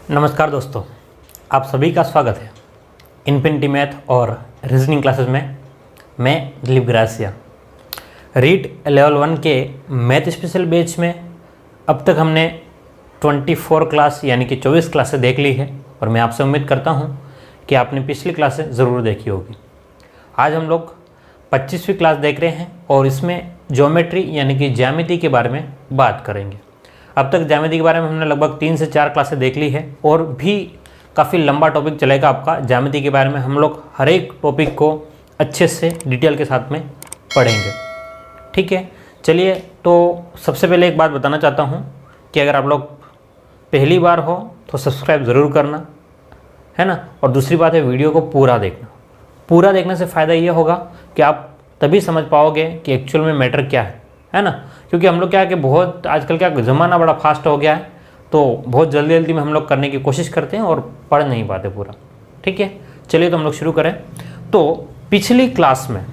नमस्कार दोस्तों, आप सभी का स्वागत है इन्फिनिटी मैथ और रीजनिंग क्लासेस में। मैं दिलीप ग्रासिया। रीट लेवल 1 के मैथ स्पेशल बैच में अब तक हमने 24 क्लास यानी कि 24 क्लासेस देख ली है और मैं आपसे उम्मीद करता हूं कि आपने पिछली क्लासेस ज़रूर देखी होगी। आज हम लोग 25वीं क्लास देख रहे हैं और इसमें ज्योमेट्री यानी कि ज्यामिति के बारे में बात करेंगे। अब तक ज्यामिति के बारे में हमने लगभग 3 से 4 क्लासें देख ली है और भी काफ़ी लंबा टॉपिक चलेगा आपका ज्यामिति के बारे में। हम लोग हर एक टॉपिक को अच्छे से डिटेल के साथ में पढ़ेंगे, ठीक है। चलिए, तो सबसे पहले एक बात बताना चाहता हूँ कि अगर आप लोग पहली बार हो तो सब्सक्राइब ज़रूर करना, है ना। और दूसरी बात है, वीडियो को पूरा देखना। पूरा देखने से फ़ायदा ये होगा कि आप तभी समझ पाओगे कि एक्चुअल में मैटर क्या है ना। क्योंकि हम लोग क्या है कि बहुत आजकल क्या ज़माना बड़ा फास्ट हो गया है, तो बहुत जल्दी जल्दी में हम लोग करने की कोशिश करते हैं और पढ़ नहीं पाते पूरा, ठीक है। चलिए तो हम लोग शुरू करें। तो पिछली क्लास में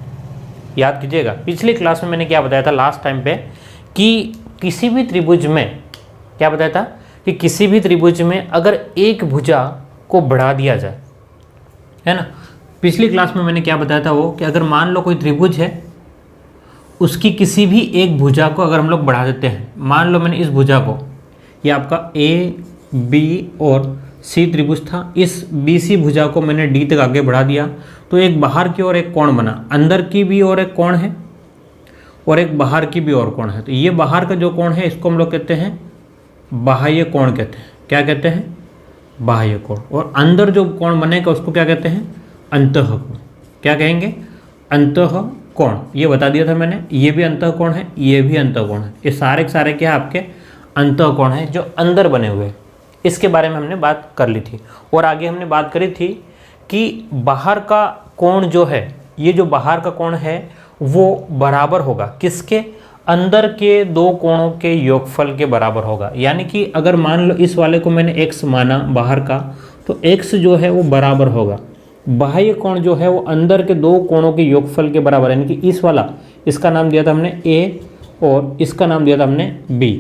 याद कीजिएगा, पिछली क्लास में मैंने क्या बताया था लास्ट टाइम पे कि किसी भी त्रिभुज में क्या बताया था कि किसी भी त्रिभुज में अगर एक भुजा को बढ़ा दिया जाए, है ना। पिछली क्लास में मैंने क्या बताया था वो कि अगर मान लो कोई त्रिभुज है, उसकी किसी भी एक भुजा को अगर हम लोग बढ़ा देते हैं, मान लो मैंने इस भुजा को, ये आपका ए बी और सी त्रिभुज था, इस बी सी भुजा को मैंने डी तक आगे बढ़ा दिया तो एक बाहर की ओर एक कोण बना, अंदर की भी और एक कोण है और एक बाहर की भी और कोण है। तो ये बाहर का जो कोण है इसको हम लोग कहते हैं बाह्य कोण कहते हैं। क्या कहते हैं? बाह्य कोण। और अंदर जो कोण बनेगा उसको क्या कहते हैं? अंतः कोण। क्या कहेंगे? अंतः कोण। ये बता दिया था मैंने, ये भी अंतः कोण है, ये भी अंतः कोण है। ये सारे के सारे क्या है आपके अंतः कोण है जो अंदर बने हुए। इसके बारे में हमने बात कर ली थी और आगे हमने बात करी थी कि बाहर का कोण जो है, ये जो बाहर का कोण है वो बराबर होगा किसके? अंदर के दो कोणों के योगफल के बराबर होगा। यानी कि अगर मान लो इस वाले को मैंने x माना बाहर का, तो x जो है वो बराबर होगा बाह्य कोण जो है वो अंदर के दो कोणों के योगफल के बराबर। यानी कि इस वाला, इसका नाम दिया था हमने a और इसका नाम दिया था हमने b।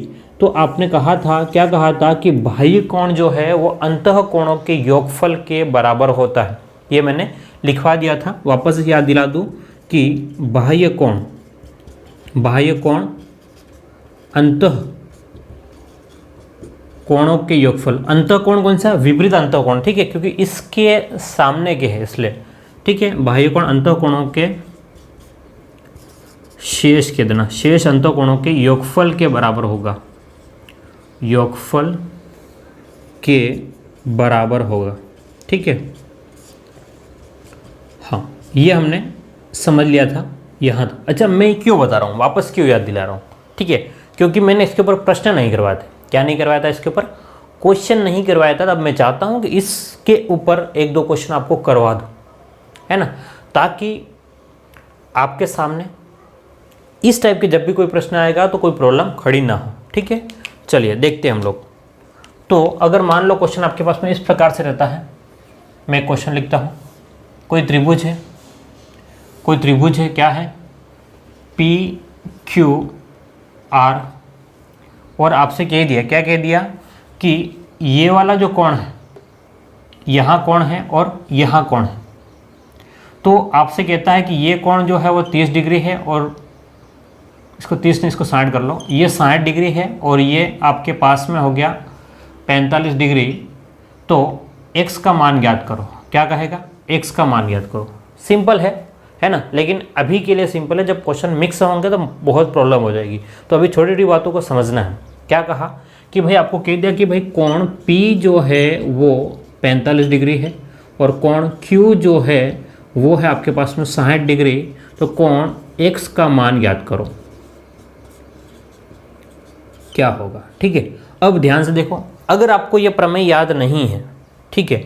तो आपने कहा था, क्या कहा था कि बाह्य कोण जो है वो अंतः कोणों के योगफल के बराबर होता है। ये मैंने लिखवा दिया था, वापस याद दिला दूं कि बाह्य कोण अंतः कोणों के योगफल। अंतः कोण कौन सा? विपरीत अंतः कोण, ठीक है, क्योंकि इसके सामने के है इसलिए, ठीक है। बाह्य कोण अंतः कोणों के शेष के देना, शेष अंतः कोणों के योगफल के बराबर होगा, योगफल के बराबर होगा, ठीक है। हाँ, ये हमने समझ लिया था यहाँ तक। अच्छा, मैं क्यों बता रहा हूँ, वापस क्यों याद दिला रहा हूँ, ठीक है, क्योंकि मैंने इसके ऊपर प्रश्न नहीं करवाए थे। क्या नहीं करवाया था? इसके ऊपर क्वेश्चन नहीं करवाया था। अब मैं चाहता हूँ कि इसके ऊपर 1-2 क्वेश्चन आपको करवा दूँ, है ना, ताकि आपके सामने इस टाइप के जब भी कोई प्रश्न आएगा तो कोई प्रॉब्लम खड़ी ना हो, ठीक है। चलिए देखते हैं हम लोग। तो अगर मान लो क्वेश्चन आपके पास में इस प्रकार से रहता है, मैं क्वेश्चन लिखता हूँ। कोई त्रिभुज है, क्या है? पी क्यू आर, और आपसे कह दिया, क्या कह दिया कि ये वाला जो कोण है, यहाँ कोण है और यहाँ कोण है। तो आपसे कहता है कि ये कोण जो है वो 30 डिग्री है और इसको 30 नहीं, इसको 60 कर लो, ये 60 डिग्री है और ये आपके पास में हो गया 45 डिग्री। तो x का मान ज्ञात करो। क्या कहेगा? x का मान ज्ञात करो। सिंपल है ना। लेकिन अभी के लिए सिंपल है, जब क्वेश्चन मिक्स होंगे तो बहुत प्रॉब्लम हो जाएगी। तो अभी छोटी छोटी बातों को समझना है। क्या कहा कि भाई आपको कह दिया कि भाई कोण P जो है वो 45 डिग्री है और कोण Q जो है वो है आपके पास में 60 डिग्री। तो कोण x का मान ज्ञात करो, क्या होगा, ठीक है। अब ध्यान से देखो, अगर आपको ये प्रमेय याद नहीं है, ठीक है,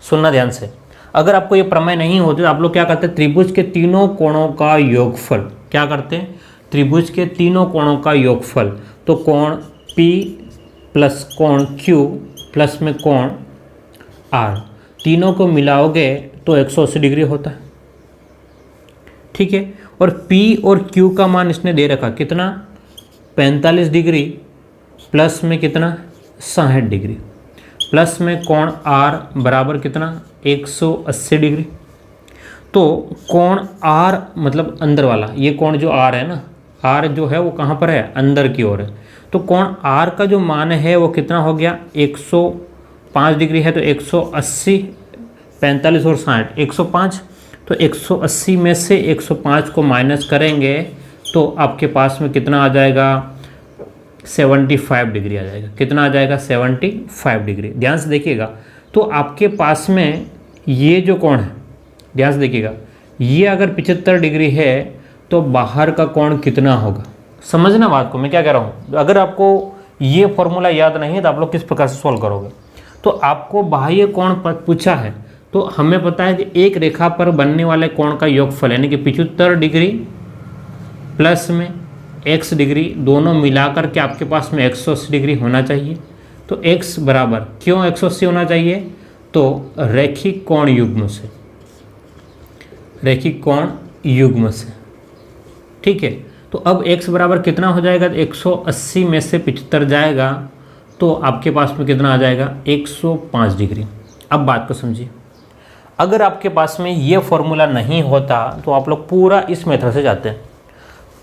सुनना ध्यान से, अगर आपको ये प्रमेय नहीं होते तो आप लोग क्या करते हैं? त्रिभुज के तीनों कोणों का योगफल, क्या करते हैं? त्रिभुज के तीनों कोणों का योगफल। तो कोण P प्लस कोण Q प्लस में कोण R, तीनों को मिलाओगे तो 180 डिग्री होता है, ठीक है। और P और Q का मान इसने दे रखा कितना? 45 डिग्री प्लस में कितना? 60 डिग्री। प्लस में कोण आर बराबर कितना 180 डिग्री। तो कोण आर मतलब अंदर वाला, ये कोण जो आर है ना, आर जो है वो कहाँ पर है, अंदर की ओर है। तो कोण आर का जो मान है वो कितना हो गया 105 डिग्री है। तो 180, 45 और 60, 105। तो 180 में से 105 को माइनस करेंगे तो आपके पास में कितना आ जाएगा 75 डिग्री आ जाएगा। कितना आ जाएगा 75 डिग्री। ध्यान से देखिएगा। तो आपके पास में ये जो कोण है, ध्यान से देखिएगा, ये अगर 75 डिग्री है तो बाहर का कोण कितना होगा। समझना बात को, मैं क्या कह रहा हूँ। अगर आपको ये फॉर्मूला याद नहीं है तो आप लोग किस प्रकार से सॉल्व करोगे। तो आपको बाह्य कोण पूछा है, तो हमें पता है कि एक रेखा पर बनने वाले कोण का योगफल यानी कि 75 डिग्री प्लस में x डिग्री दोनों मिलाकर के आपके पास में 180 डिग्री होना चाहिए। तो x बराबर क्यों 180 होना चाहिए, तो रैखिक कोण युग्म से, रैखिक कोण युग्म से, ठीक है। तो अब x बराबर कितना हो जाएगा, 180 में से 75 जाएगा तो आपके पास में कितना आ जाएगा 105 डिग्री। अब बात को समझिए। अगर आपके पास में ये फॉर्मूला नहीं होता तो आप लोग पूरा इस मेथड से जाते हैं।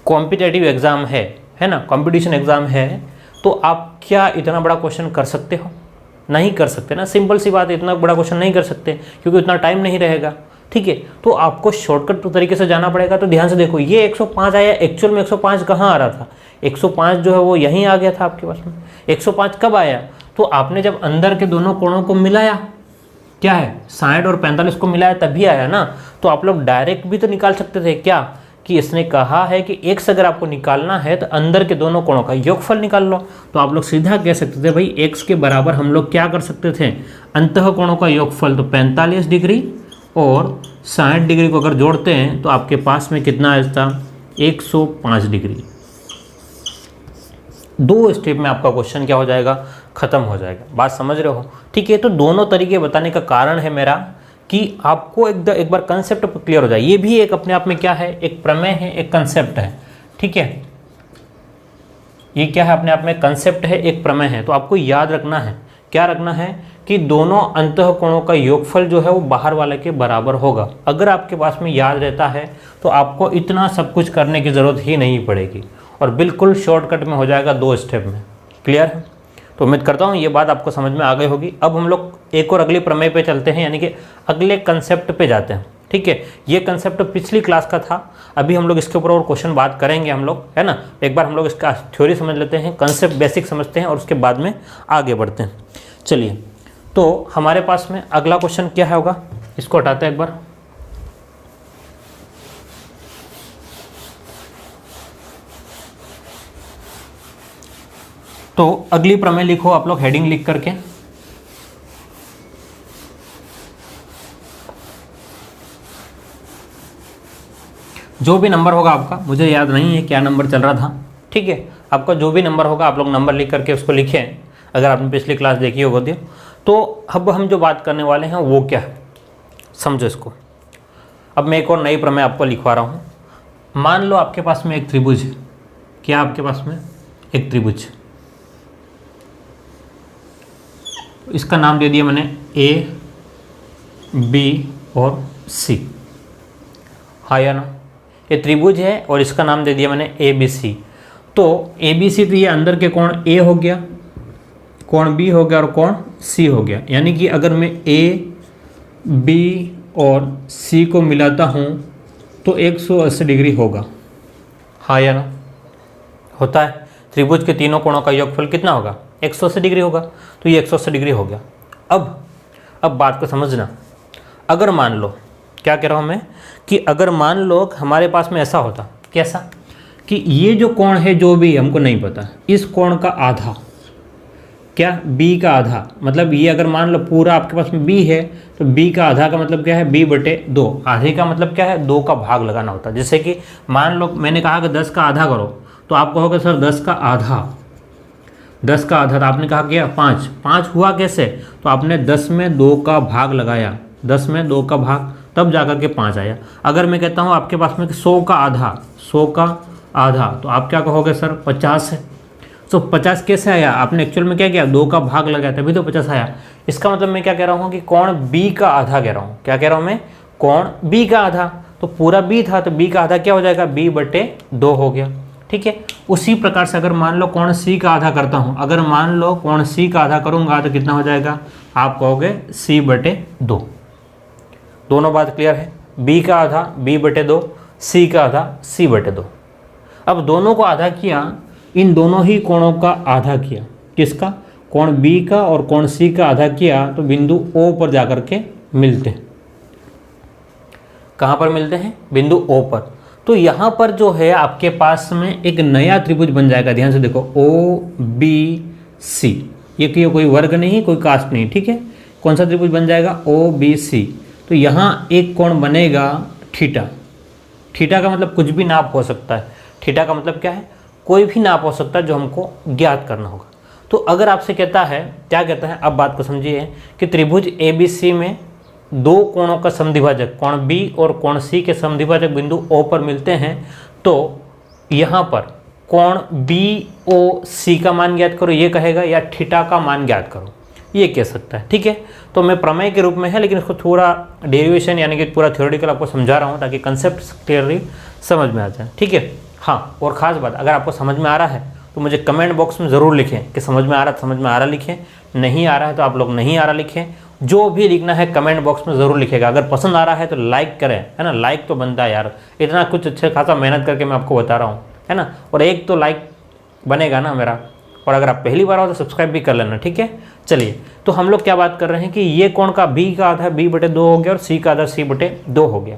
कॉम्पिटेटिव एग्ज़ाम है ना, कंपटीशन एग्ज़ाम है, तो आप क्या इतना बड़ा क्वेश्चन कर सकते हो? नहीं कर सकते ना, सिंपल सी बात है, इतना बड़ा क्वेश्चन नहीं कर सकते क्योंकि उतना टाइम नहीं रहेगा, ठीक है। तो आपको शॉर्टकट तरीके से जाना पड़ेगा। तो ध्यान से देखो, ये 105 आया, एक्चुअल में 105 कहाँ आ रहा था, 105 जो है वो यहीं आ गया था आपके पास में। 105 कब आया, तो आपने जब अंदर के दोनों कोणों को मिलाया, क्या है 60 और 45 को मिलाया, तभी आया ना। तो आप लोग डायरेक्ट भी तो निकाल सकते थे, क्या कि इसने कहा है कि x अगर आपको निकालना है तो अंदर के दोनों कोणों का योगफल निकाल लो। तो आप लोग सीधा कह सकते थे भाई x के बराबर हम लोग क्या कर सकते थे, अंतः कोणों का योगफल। तो 45 डिग्री और 60 डिग्री को अगर जोड़ते हैं तो आपके पास में कितना आता 105 डिग्री। 2 स्टेप में आपका क्वेश्चन क्या हो जाएगा, खत्म हो जाएगा। बात समझ रहे हो, ठीक है। तो दोनों तरीके बताने का कारण है मेरा कि आपको एक बार कंसेप्ट क्लियर हो जाए। ये भी एक अपने आप में क्या है, एक प्रमेय है, एक कंसेप्ट है, ठीक है। ये क्या है, अपने आप में कंसेप्ट है, एक प्रमेय है। तो आपको याद रखना है, क्या रखना है कि दोनों अंतः कोणों का योगफल जो है वो बाहर वाले के बराबर होगा। अगर आपके पास में याद रहता है तो आपको इतना सब कुछ करने की ज़रूरत ही नहीं पड़ेगी और बिल्कुल शॉर्टकट में हो जाएगा 2 स्टेप में। क्लियर है? तो उम्मीद करता हूँ ये बात आपको समझ में आ गई होगी। अब हम लोग एक और अगली प्रमेय पे चलते हैं, यानी कि अगले कंसेप्ट पे जाते हैं, ठीक है। ये कंसेप्ट पिछली क्लास का था, अभी हम लोग इसके ऊपर और क्वेश्चन बात करेंगे हम लोग, है ना। एक बार हम लोग इसका थ्योरी समझ लेते हैं, कंसेप्ट बेसिक समझते हैं और उसके बाद में आगे बढ़ते हैं। चलिए, तो हमारे पास में अगला क्वेश्चन क्या है होगा, इसको हटाते हैं एक बार। तो अगली प्रमेय लिखो आप लोग हेडिंग लिख करके। जो भी नंबर होगा आपका, मुझे याद नहीं है क्या नंबर चल रहा था, ठीक है। आपका जो भी नंबर होगा आप लोग नंबर लिख करके उसको लिखें, अगर आपने पिछली क्लास देखी होगी। तो अब हम जो बात करने वाले हैं वो क्या है, समझो इसको। अब मैं एक और नई प्रमेय आपको लिखवा रहा हूँ। मान लो आपके पास में एक त्रिभुज है, क्या आपके पास में एक त्रिभुज, इसका नाम दे दिया मैंने ए, बी और सी, हाँ या ना। ये त्रिभुज है और इसका नाम दे दिया मैंने ए बी सी। तो ए बी सी, तो ये अंदर के कोण ए हो गया, कोण बी हो गया और कोण सी हो गया। यानी कि अगर मैं ए, बी और सी को मिलाता हूँ तो 180 डिग्री होगा, हाँ या ना। होता है, त्रिभुज के तीनों कोणों का योगफल कितना होगा 180 डिग्री होगा। तो ये 180 डिग्री हो गया। अब बात को समझना। अगर मान लो, क्या कह रहा हूँ मैं, कि अगर मान लो हमारे पास में ऐसा होता, कैसा कि ये जो कोण है जो भी हमको नहीं पता, इस कोण का आधा, क्या b का आधा, मतलब ये अगर मान लो पूरा आपके पास में b है तो b का आधा का मतलब क्या है b/2। आधे का मतलब क्या है 2 का भाग लगाना होता है। जैसे कि मान लो मैंने कहा कि 10 का आधा करो, तो आप कहोगे सर 10 का आधा, 10 का आधा, तो आपने कहा क्या 5 हुआ कैसे, तो आपने 10 में 2 का भाग लगाया, 10 में 2 का भाग, तब जाकर के 5 आया। अगर मैं कहता हूँ आपके पास में 100 का आधा, 100 का आधा, तो आप क्या कहोगे सर 50 है। तो 50 कैसे आया, आपने एक्चुअल में क्या किया, 2 का भाग लगाया तभी तो 50 आया। इसका मतलब मैं क्या कह रहा हूँ कि कोण बी का आधा कह रहा हूँ। क्या कह रहा हूँ मैं, कोण बी का आधा। तो पूरा बी था तो बी का आधा क्या हो जाएगा, b/2 हो गया। ठीक है, उसी प्रकार से अगर मान लो कोण सी का आधा करता हूँ, अगर मान लो कोण सी का आधा करूँगा तो कितना हो जाएगा, आप कहोगे c/2। दोनों बात क्लियर है, b का आधा b/2, c का आधा c/2। अब दोनों को आधा किया, इन दोनों ही कोणों का आधा किया, किसका, कोण बी का और कोण सी का आधा किया, तो बिंदु O पर जाकर के मिलते हैं। कहाँ पर मिलते हैं, बिंदु O पर। तो यहाँ पर जो है आपके पास में एक नया त्रिभुज बन जाएगा। ध्यान से देखो, OBC, ये कोई वर्ग नहीं, कोई कास्ट नहीं। ठीक है, कौन सा त्रिभुज बन जाएगा, OBC। तो यहाँ एक कोण बनेगा थीटा। थीटा का मतलब कुछ भी नाप हो सकता है। थीटा का मतलब क्या है, कोई भी नाप हो सकता है जो हमको ज्ञात करना होगा। तो अगर आपसे कहता है, क्या कहता है, अब बात को समझिए कि त्रिभुज ABC में 2 कोणों का समद्विभाजक, कोण B और कोण C के समद्विभाजक बिंदु O पर मिलते हैं, तो यहाँ पर कोण BOC का मान ज्ञात करो, ये कहेगा, या थीटा का मान ज्ञात करो, ये कह सकता है। ठीक है, तो मैं प्रमेय के रूप में है, लेकिन इसको थोड़ा डेरिवेशन यानी कि पूरा थ्योरेटिकल आपको समझा रहा हूँ ताकि कंसेप्ट क्लियरली समझ में आ जाए। ठीक है, हाँ, और ख़ास बात, अगर आपको समझ में आ रहा है तो मुझे कमेंट बॉक्स में ज़रूर लिखें कि समझ में आ रहा है, समझ में आ रहा लिखें, नहीं आ रहा है तो आप लोग नहीं आ रहा लिखें। जो भी लिखना है कमेंट बॉक्स में ज़रूर लिखेगा। अगर पसंद आ रहा है तो लाइक करें, है ना, लाइक तो बनता है यार, इतना कुछ अच्छा खासा मेहनत करके मैं आपको बता रहा हूँ, है ना, और एक तो लाइक बनेगा ना मेरा। और अगर आप पहली बार हो तो सब्सक्राइब भी कर लेना। ठीक है, चलिए, तो हम लोग क्या बात कर रहे हैं कि ये कोण का B का आधा b/2 हो गया और C का आधा c/2 हो गया।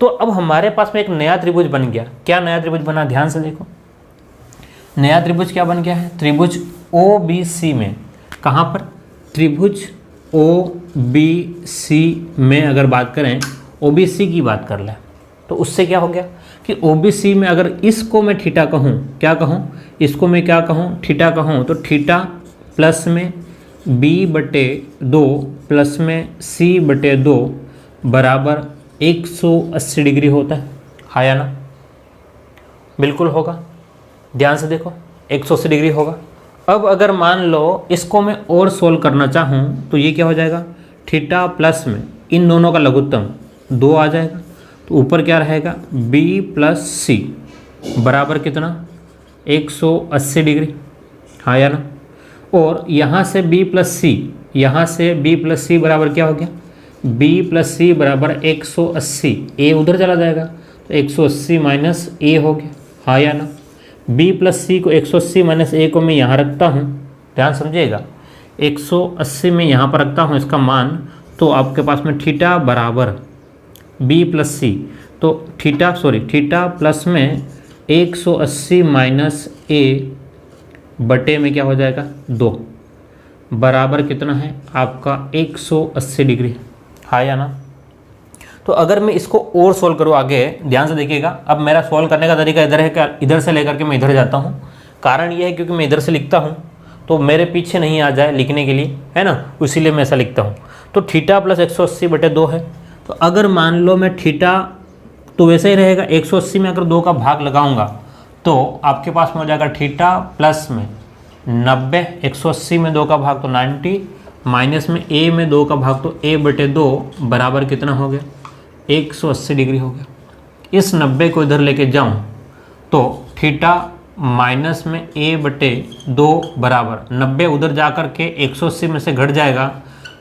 तो अब हमारे पास में एक नया त्रिभुज बन गया। क्या नया त्रिभुज बना, ध्यान से देखो, नया त्रिभुज क्या बन गया है, त्रिभुज OBC में। कहाँ पर, त्रिभुज OBC में अगर बात करें, OBC की बात कर लें, तो उससे क्या हो गया कि OBC में अगर इसको मैं थीटा कहूँ, क्या कहूँ, इसको मैं क्या कहूँ, थीटा कहूँ, तो थीटा प्लस में b/2 प्लस में c/2 बराबर 180 डिग्री होता है। हाँ या ना, बिल्कुल होगा। ध्यान से देखो, 180 डिग्री होगा। अब अगर मान लो इसको मैं और सोल्व करना चाहूँ तो ये क्या हो जाएगा, थीटा प्लस में इन दोनों का लघुत्तम 2 आ जाएगा, तो ऊपर क्या रहेगा, b + c बराबर कितना, 180 डिग्री। हाँ या ना, और यहाँ से b + c, यहाँ से b + c बराबर क्या हो गया, b + c बराबर 180, a उधर चला जाएगा तो 180 - a हो गया। हाँ या ना, b + c को 180 - a को मैं यहाँ रखता हूँ, ध्यान समझिएगा, 180 में यहाँ पर रखता हूँ इसका मान, तो आपके पास में थीटा बराबर b + c, तो थीटा प्लस में 180 - a बटे में क्या हो जाएगा, 2 बराबर कितना है आपका 180 डिग्री। हाँ या ना, तो अगर मैं इसको और सोल्व करूँ आगे, ध्यान से देखिएगा, अब मेरा सोल्व करने का तरीका इधर है, क्या इधर से लेकर के मैं इधर जाता हूँ। कारण ये है क्योंकि मैं इधर से लिखता हूँ तो मेरे पीछे नहीं आ जाए लिखने के लिए, है ना, इसीलिए मैं ऐसा लिखता हूँ। तो थीटा प्लस 180/2 है। तो अगर मान लो मैं थीटा, तो वैसे ही रहेगा, 180 में अगर 2 का भाग लगाऊंगा तो आपके पास में हो जाएगा थीटा प्लस में 90, 180 में 2 का भाग तो 90, माइनस में a में 2 का भाग तो a/2 बराबर कितना हो गया, 180 डिग्री हो गया। इस 90 को इधर लेके जाऊं तो थीटा माइनस में a/2 बराबर 90 उधर जा कर के 180 में से घट जाएगा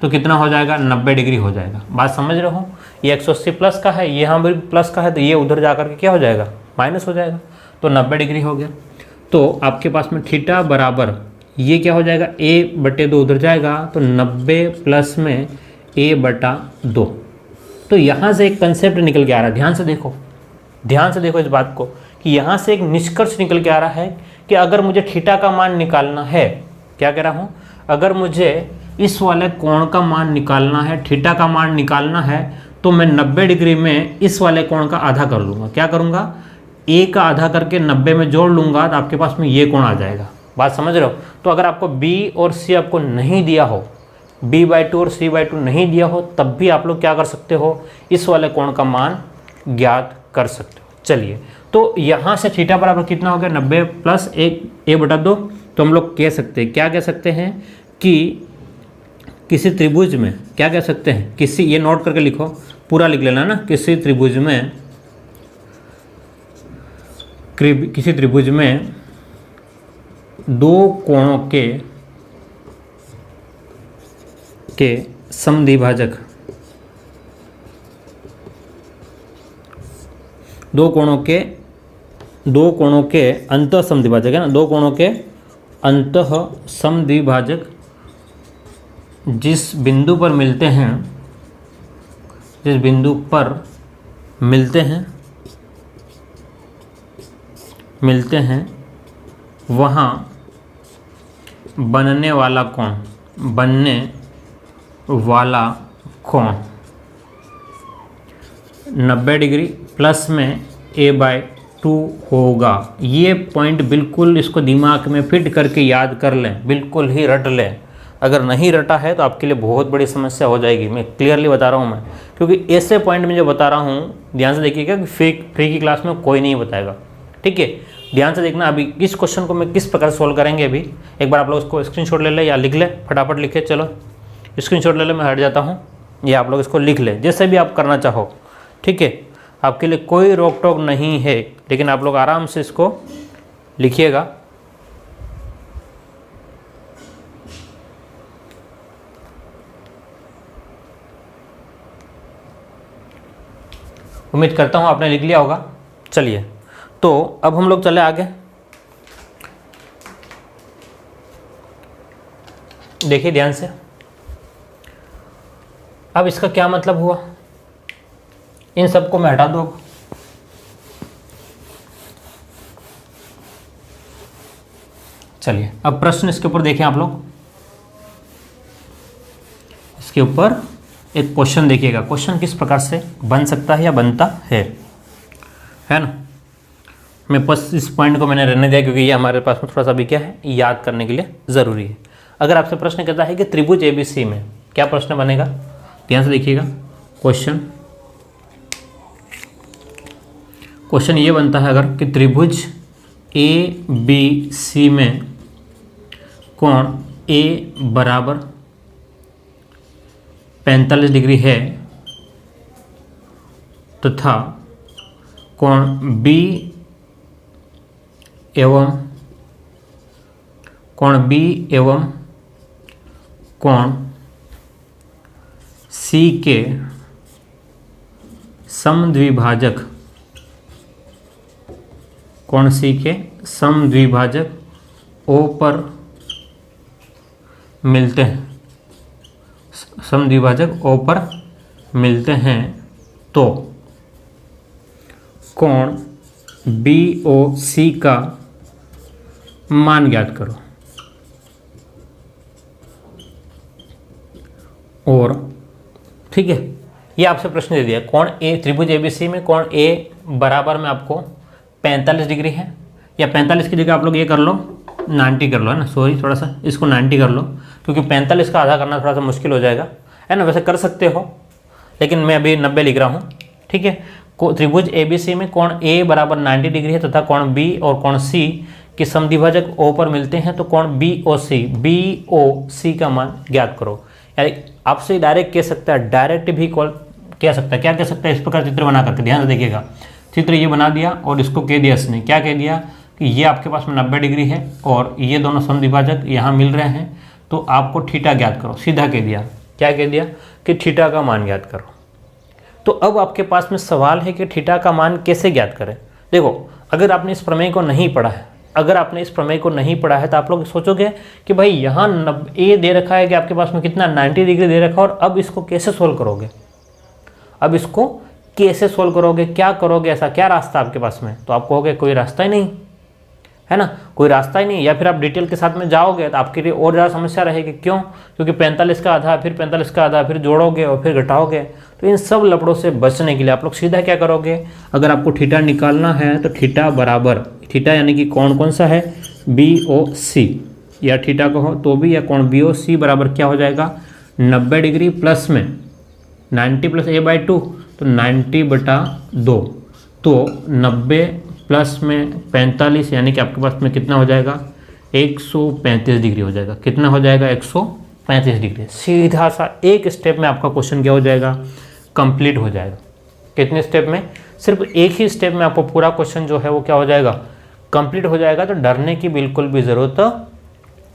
तो कितना हो जाएगा, 90 डिग्री हो जाएगा। बात समझ रहे हो, ये 180 प्लस का है, ये यहाँ भी प्लस का है, तो ये उधर जा कर के क्या हो जाएगा, माइनस हो जाएगा, तो 90 डिग्री हो गया। तो आपके पास में थीटा बराबर ये क्या हो जाएगा, a/2 उधर जाएगा तो 90 प्लस में a/2। तो यहाँ से एक कंसेप्ट निकल के आ रहा है, ध्यान से देखो इस बात को, कि यहाँ से एक निष्कर्ष निकल के आ रहा है कि अगर मुझे थीटा का मान निकालना है, क्या कह रहा हूँ, अगर मुझे इस वाले कोण का मान निकालना है, थीटा का मान निकालना है, तो मैं 90 डिग्री में इस वाले कोण का आधा कर लूँगा। क्या करूँगा, a का आधा करके 90 में जोड़ लूँगा तो आपके पास में ये कोण आ जाएगा। बात समझ रहे हो। तो अगर आपको b और c आपको नहीं दिया हो, b/2 और c/2 नहीं दिया हो, तब भी आप लोग क्या कर सकते हो, इस वाले कोण का मान ज्ञात कर सकते हो। चलिए, तो यहाँ से थीटा बराबर कितना हो गया, 90 प्लस 1 a/2, तो हम लोग कह सकते हैं, क्या कह सकते हैं कि किसी त्रिभुज में, क्या कह सकते हैं, किसी, ये नोट करके लिखो, पूरा लिख लेना ना, किसी त्रिभुज में दो कोणों के समद्विभाजक, दो कोणों के अंतः समद्विभाजक है ना, दो कोणों के अंतः समद्विभाजक जिस बिंदु पर मिलते हैं, जिस बिंदु पर मिलते हैं वहाँ बनने वाला कोण 90 डिग्री प्लस में a/2 होगा। ये पॉइंट बिल्कुल इसको दिमाग में फिट करके याद कर लें, बिल्कुल ही रट लें। अगर नहीं रटा है तो आपके लिए बहुत बड़ी समस्या हो जाएगी। मैं क्लियरली बता रहा हूँ मैं, क्योंकि ऐसे पॉइंट में जो बता रहा हूँ ध्यान से देखिएगा कि फ्री की क्लास में कोई नहीं बताएगा, ठीक है। ध्यान से देखना, अभी इस क्वेश्चन को मैं किस प्रकार सोल्व करेंगे, अभी एक बार आप लोग उसको स्क्रीनशॉट ले ले या लिख ले, फटाफट लिखे, चलो स्क्रीनशॉट ले ले, मैं हट जाता हूँ, या आप लोग इसको लिख ले, जैसे भी आप करना चाहो, ठीक है। आपके लिए कोई रोक टोक नहीं है, लेकिन आप लोग आराम से इसको लिखिएगा। उम्मीद करता हूँ आपने लिख लिया होगा। चलिए, तो अब हम लोग चले आगे। देखिए ध्यान से, अब इसका क्या मतलब हुआ, इन सबको मैं हटा दूँ। चलिए अब प्रश्न इसके ऊपर देखें आप लोग, इसके ऊपर एक क्वेश्चन देखिएगा। क्वेश्चन किस प्रकार से बन सकता है या बनता है ना। मैं बस इस पॉइंट को मैंने रहने दिया क्योंकि ये हमारे पास में थोड़ा सा भी क्या है, याद करने के लिए ज़रूरी है। अगर आपसे प्रश्न कहता है कि त्रिभुज ABC में क्या प्रश्न बनेगा, ध्यान से देखिएगा। क्वेश्चन ये बनता है अगर कि त्रिभुज ABC में कोण A बराबर 45 डिग्री है तथा कोण B एवं कोण C के समद्विभाजक, कोण C के समद्विभाजक O पर मिलते हैं, समद्विभाजक O पर मिलते हैं, तो कोण BOC का मान ज्ञात करो। और ठीक है, ये आपसे प्रश्न दे दिया, कोण A, त्रिभुज ABC में कोण A बराबर में आपको 45 डिग्री है, या 45 की जगह आप लोग ये कर लो 90 कर लो, है ना, सॉरी थोड़ा सा इसको 90 कर लो, क्योंकि 45 का आधा करना थोड़ा सा मुश्किल हो जाएगा, है ना। वैसे कर सकते हो, लेकिन मैं अभी 90 लिख रहा हूँ, ठीक है। त्रिभुज ABC में कोण A बराबर 90 डिग्री है तथा कोण B और कोण C के समद्विभाजक O पर मिलते हैं, तो कोण BOC का मान ज्ञात करो। यानी आपसे डायरेक्ट कह सकता है, डायरेक्ट भी कॉल कह सकता है, क्या कह सकता है, इस प्रकार चित्र बना करके, ध्यान से देखिएगा। चित्र ये बना दिया और इसको कह दिया इसने, क्या कह दिया कि ये आपके पास में 90 डिग्री है और ये दोनों समद्विभाजक यहाँ मिल रहे हैं, तो आपको थीटा ज्ञात करो। सीधा कह दिया, क्या कह दिया कि थीटा का मान ज्ञात करो। तो अब आपके पास में सवाल है कि थीटा का मान कैसे ज्ञात करें। देखो, अगर आपने इस प्रमेय को नहीं पढ़ा है, तो आप लोग सोचोगे कि भाई यहाँ A दे रखा है कि आपके पास में कितना 90 डिग्री दे रखा है, और अब इसको कैसे सोल्व करोगे, क्या करोगे, ऐसा क्या रास्ता आपके पास में, तो आप कहोगे कोई रास्ता ही नहीं, है ना, कोई रास्ता ही नहीं। या फिर आप डिटेल के साथ में जाओगे तो आपके लिए और ज़्यादा समस्या रहेगी। क्यों? क्योंकि 45 का आधा, फिर 45 का आधा, फिर जोड़ोगे और फिर घटाओगे। तो इन सब लफड़ों से बचने के लिए आप लोग सीधा क्या करोगे, अगर आपको थीटा निकालना है तो थीटा बराबर, थीटा यानी कि कौन कौन सा है, BOC, या थीटा कहो तो भी, या कोण BOC बराबर क्या हो जाएगा, 90 डिग्री प्लस में 90 प्लस A/2, तो 90/2, तो 90 प्लस में 45 यानी कि आपके पास में कितना हो जाएगा, 135 डिग्री हो जाएगा। कितना हो जाएगा? 135 डिग्री। सीधा सा एक स्टेप में आपका क्वेश्चन क्या हो जाएगा? कंप्लीट हो जाएगा। कितने स्टेप में? सिर्फ एक ही स्टेप में आपको पूरा क्वेश्चन जो है वो क्या हो जाएगा? कंप्लीट हो जाएगा। तो डरने की बिल्कुल भी ज़रूरत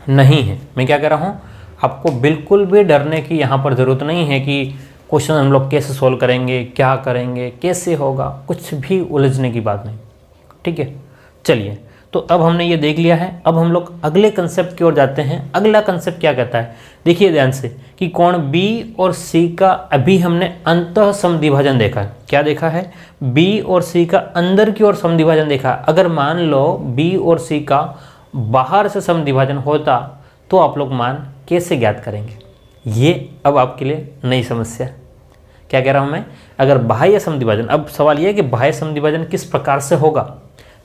नहीं है। मैं क्या कह रहा हूँ, आपको बिल्कुल भी डरने की यहाँ पर ज़रूरत नहीं है कि क्वेश्चन हम लोग कैसे सोल्व करेंगे, क्या करेंगे, कैसे होगा, कुछ भी उलझने की बात नहीं। ठीक है, चलिए। तो अब हमने ये देख लिया है। अब हम लोग अगले कंसेप्ट की ओर जाते हैं। अगला कंसेप्ट क्या कहता है, देखिए ध्यान से, कि कोण बी और सी का अभी हमने अंतः समद्विभाजन देखा है। क्या देखा है? बी और सी का अंदर की ओर समद्विभाजन देखा। अगर मान लो बी और सी का बाहर से समद्विभाजन होता तो आप लोग मान कैसे ज्ञात करेंगे? ये अब आपके लिए नई समस्या है। क्या कह रहा हूँ मैं? अगर बाह्य समद्विभाजन, अब सवाल ये है कि बाह्य समद्विभाजन किस प्रकार से होगा,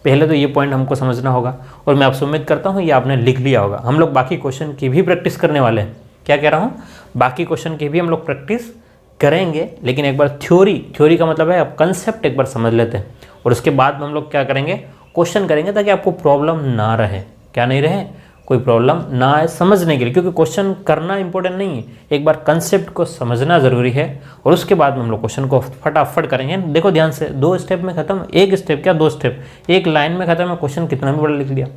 पहले तो ये पॉइंट हमको समझना होगा। और मैं आपसे उम्मीद करता हूँ ये आपने लिख लिया होगा। हम लोग बाकी क्वेश्चन की भी प्रैक्टिस करने वाले हैं। क्या कह रहा हूँ? बाकी क्वेश्चन की भी हम लोग प्रैक्टिस करेंगे, लेकिन एक बार थ्योरी का मतलब है आप कंसेप्ट एक बार समझ लेते हैं, और उसके बाद हम लोग क्या करेंगे? क्वेश्चन करेंगे, ताकि आपको प्रॉब्लम ना रहे। क्या नहीं रहे? कोई प्रॉब्लम ना आए समझने के लिए, क्योंकि क्वेश्चन करना इंपॉर्टेंट नहीं है, एक बार कंसेप्ट को समझना ज़रूरी है। और उसके बाद हम लोग क्वेश्चन को फटाफट करेंगे। देखो ध्यान से, 2 स्टेप में खत्म, एक स्टेप क्या 2 स्टेप, एक लाइन में खत्म है क्वेश्चन। कितना भी बड़ा लिख लिया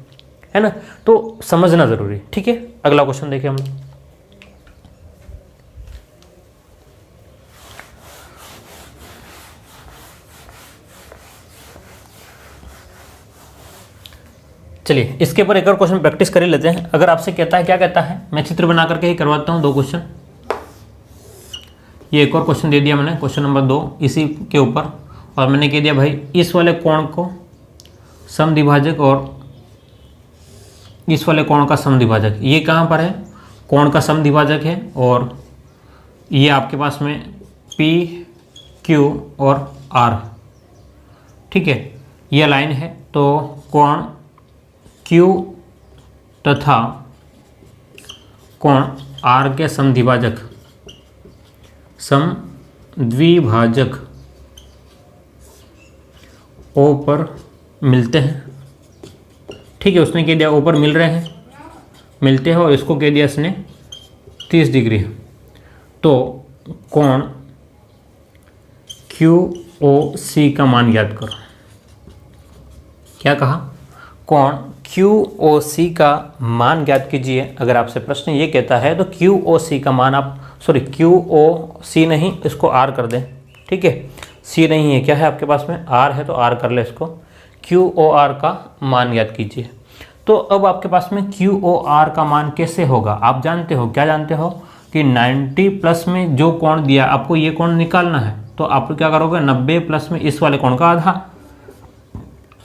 है ना, तो समझना ज़रूरी। ठीक है, अगला क्वेश्चन देखिए हम लोग। चलिए, इसके ऊपर एक और क्वेश्चन प्रैक्टिस कर ही लेते हैं। अगर आपसे कहता है, क्या कहता है, मैं चित्र बना करके ही करवाता हूँ 2 क्वेश्चन। ये एक और क्वेश्चन दे दिया मैंने, क्वेश्चन नंबर 2 इसी के ऊपर, और मैंने कह दिया भाई इस वाले कोण को समद्विभाजक और इस वाले कोण का समद्विभाजक। ये कहाँ पर है? कोण का समद्विभाजक है, और ये आपके पास में P, Q और R। ठीक है, यह लाइन है। तो कोण Q तथा कोण R के समद्विभाजक O पर मिलते हैं। ठीक है, उसने कह दिया O पर मिल रहे हैं, मिलते हैं, और इसको कह दिया इसने 30 डिग्री है। तो कोण QOC का मान ज्ञात करो। क्या कहा? कोण QOC का मान ज्ञात कीजिए। अगर आपसे प्रश्न ये कहता है तो QOC का मान आप, QOC नहीं, इसको R कर दें। ठीक है, C नहीं है, क्या है आपके पास में? R है, तो R कर ले इसको। QOR का मान ज्ञात कीजिए। तो अब आपके पास में QOR का मान कैसे होगा? आप जानते हो, क्या जानते हो, कि 90 प्लस में जो कोण दिया आपको, ये कोण निकालना है। तो आप क्या करोगे? 90 प्लस में इस वाले कोण का आधा,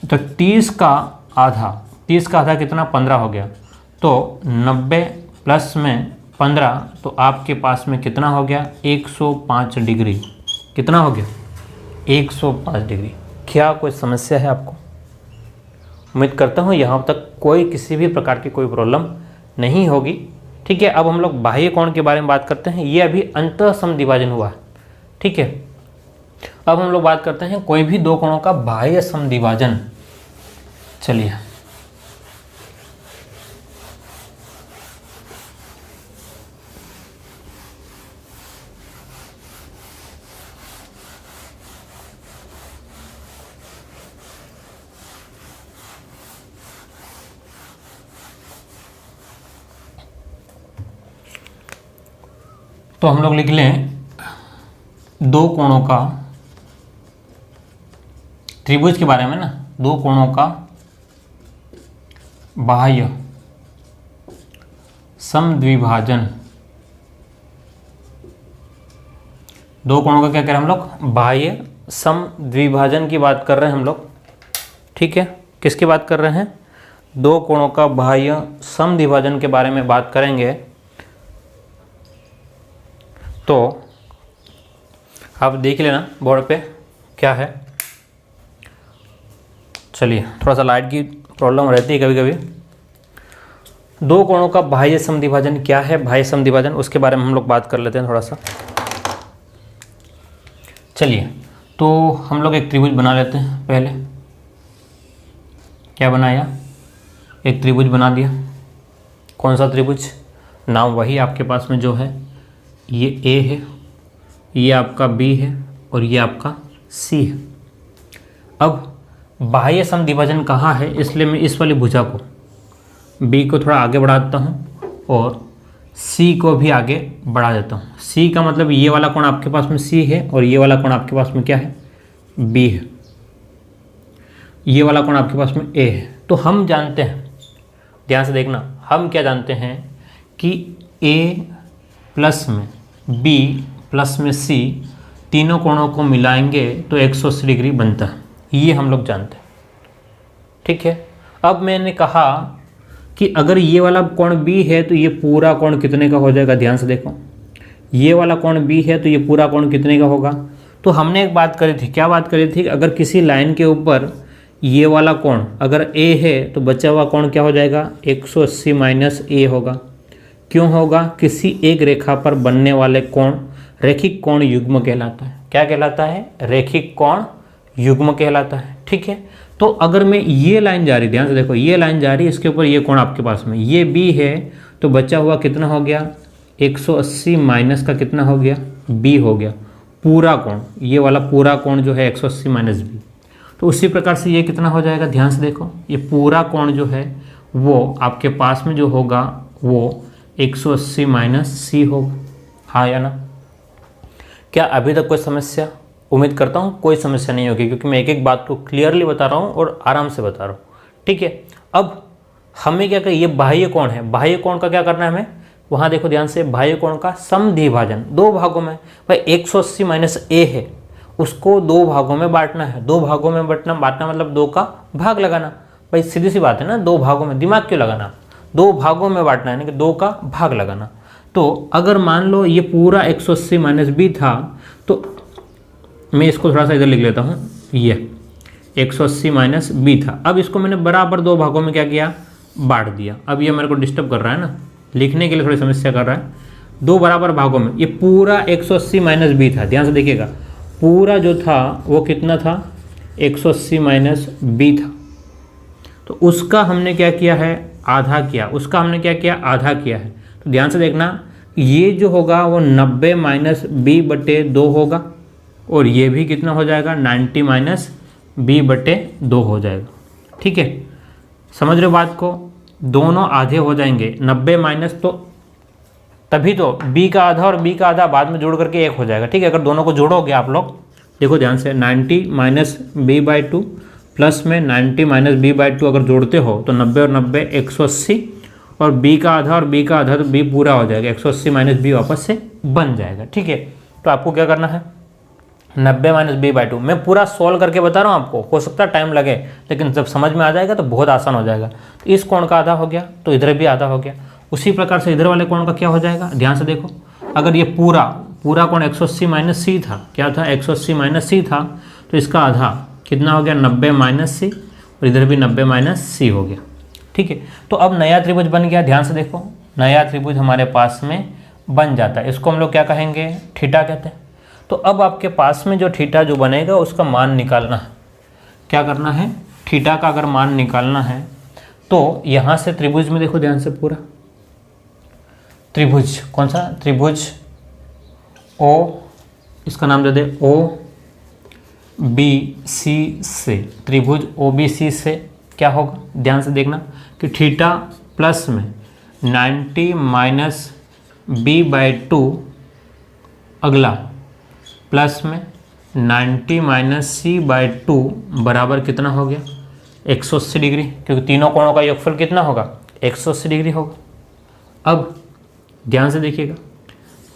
तो 30 का आधा, 30 का आधा कितना? 15 हो गया। तो 90 प्लस में 15, तो आपके पास में कितना हो गया? 105 डिग्री। कितना हो गया? 105 डिग्री। क्या कोई समस्या है आपको? उम्मीद करता हूँ यहाँ तक कोई किसी भी प्रकार की कोई प्रॉब्लम नहीं होगी। ठीक है, अब हम लोग बाह्य कोण के बारे में बात करते हैं। ये अभी अंतः समद्विभाजन हुआ है। ठीक है, अब हम लोग बात करते हैं कोई भी 2 कोणों का बाह्य समद्विभाजन। चलिए, तो हम लोग लिख लें 2 कोणों का, त्रिभुज के बारे में ना, 2 कोणों का बाह्य समद्विभाजन। 2 कोणों का क्या कह रहे हैं हम लोग? बाह्य समद्विभाजन की बात कर रहे हैं हम लोग। ठीक है, किसकी बात कर रहे हैं? 2 कोणों का बाह्य समद्विभाजन के बारे में बात करेंगे। तो आप देख लेना बोर्ड पे क्या है। चलिए, थोड़ा सा लाइट की प्रॉब्लम रहती है कभी कभी। 2 कोणों का बाह्य समद्विभाजन क्या है? बाह्य समद्विभाजन, उसके बारे में हम लोग बात कर लेते हैं थोड़ा सा। चलिए, तो हम लोग एक त्रिभुज बना लेते हैं। पहले क्या बनाया? एक त्रिभुज बना दिया। कौन सा त्रिभुज? नाम वही आपके पास में जो है, ये ए है, ये आपका बी है और ये आपका सी है। अब बाह्य समद्विभाजन कहाँ है, इसलिए मैं इस वाली भुजा को बी को थोड़ा आगे बढ़ा देता हूँ और सी को भी आगे बढ़ा देता हूँ। सी का मतलब ये वाला कोण आपके पास में सी है और ये वाला कोण आपके पास में क्या है, बी है। ये वाला कोण आपके पास में ए है। तो हम जानते हैं, ध्यान से देखना, हम क्या जानते हैं कि ए प्लस में बी प्लस में सी तीनों कोणों को मिलाएंगे तो 180 डिग्री बनता है, ये हम लोग जानते हैं। ठीक है, अब मैंने कहा कि अगर ये वाला कोण बी है तो ये पूरा कोण कितने का हो जाएगा। ध्यान से देखो, ये वाला कोण बी है तो ये पूरा कोण कितने का होगा। तो हमने एक बात करी थी, क्या बात करी थी, अगर किसी लाइन के ऊपर ये वाला कोण अगर ए है तो बचा हुआ कोण क्या हो जाएगा, 180 माइनस ए होगा। क्यों होगा, किसी एक रेखा पर बनने वाले कोण रैखिक कोण युग्म कहलाता है। क्या कहलाता है, रैखिक कोण युग्म कहलाता है। ठीक है, तो अगर मैं ये लाइन जा रही, ध्यान से देखो, ये लाइन जा रही है, इसके ऊपर ये कोण आपके पास में ये बी है, तो बचा हुआ कितना हो गया, 180 माइनस का कितना हो गया, बी हो गया। पूरा कोण, ये वाला पूरा कोण जो है 180 माइनस बी। तो उसी प्रकार से ये कितना हो जाएगा, ध्यान से देखो, ये पूरा कोण जो है वो आपके पास में जो होगा वो 180 माइनस सी होगा। हाँ या ना? क्या अभी तक कोई समस्या? उम्मीद करता हूँ कोई समस्या नहीं होगी, क्योंकि मैं एक एक बात को क्लियरली बता रहा हूँ और आराम से बता रहा हूँ। ठीक है, अब हमें क्या करें, ये बाह्य कोण है, बाह्य कोण का क्या करना है हमें, वहाँ देखो ध्यान से, बाह्य कोण का समद्विभाजन दो भागों में, भाई 180 माइनस ए है, उसको दो भागों में बांटना है। दो भागों में बांटना मतलब दो का भाग लगाना। भाई सीधी सी बात है ना, दो भागों में, दिमाग क्यों लगाना, दो भागों में बांटना है ना, कि दो का भाग लगाना। तो अगर मान लो ये पूरा 180 माइनस बी था, तो मैं इसको थोड़ा सा इधर लिख लेता हूँ, ये 180 माइनस बी था। अब इसको मैंने बराबर दो भागों में क्या किया, बांट दिया। अब ये मेरे को डिस्टर्ब कर रहा है ना, लिखने के लिए थोड़ी समस्या कर रहा है। दो बराबर भागों में ये पूरा 180 माइनस बी था, ध्यान से देखिएगा, पूरा जो था वो कितना था, 180 माइनस बी था। तो उसका हमने क्या किया है, आधा किया। उसका हमने क्या किया, आधा किया है। तो ध्यान से देखना, ये जो होगा वो 90 माइनस बी बटे 2 होगा, और ये भी कितना हो जाएगा, 90 माइनस बी बटे 2 हो जाएगा। ठीक है, समझ रहे हो बात को, दोनों आधे हो जाएंगे। 90 माइनस, तो तभी तो b का आधा और b का आधा बाद में जोड़ करके 1 हो जाएगा। ठीक है, अगर दोनों को जोड़ोगे आप लोग, देखो ध्यान से, 90 माइनस बी बाई 2 प्लस में 90 माइनस बी बाई 2 अगर जोड़ते हो तो 90 और 90 180, और b का आधा और b का आधा, तो b पूरा हो जाएगा, 180 माइनस बी वापस से बन जाएगा। ठीक है, तो आपको क्या करना है, 90 माइनस बी बाई 2, मैं पूरा सॉल्व करके बता रहा हूँ आपको, हो सकता है टाइम लगे, लेकिन जब समझ में आ जाएगा तो बहुत आसान हो जाएगा। तो इस कोण का आधा हो गया, तो इधर भी आधा हो गया। उसी प्रकार से इधर वाले कोण का क्या हो जाएगा, ध्यान से देखो, अगर ये पूरा कोण 180 माइनस सी था, क्या था, 180 माइनस सी था, तो इसका आधा कितना हो गया, 90 माइनस सी, और इधर भी 90 माइनस सी हो गया। ठीक है, तो अब नया त्रिभुज बन गया। ध्यान से देखो, नया त्रिभुज हमारे पास में बन जाता है। इसको हम लोग क्या कहेंगे, थीटा कहते हैं। तो अब आपके पास में जो थीटा जो बनेगा उसका मान निकालना है। क्या करना है, थीटा का अगर मान निकालना है तो यहाँ से त्रिभुज में देखो ध्यान से, पूरा त्रिभुज, कौन सा त्रिभुज, ओ, इसका नाम दे दे ओ बी सी से, त्रिभुज ओ बी सी से क्या होगा, ध्यान से देखना कि थीटा प्लस में 90 माइनस बी बाई 2, अगला प्लस में 90 माइनस सी बाई 2 बराबर कितना हो गया, 180 डिग्री, क्योंकि तीनों कोणों का योगफल कितना होगा, 180 डिग्री होगा। अब ध्यान से देखिएगा,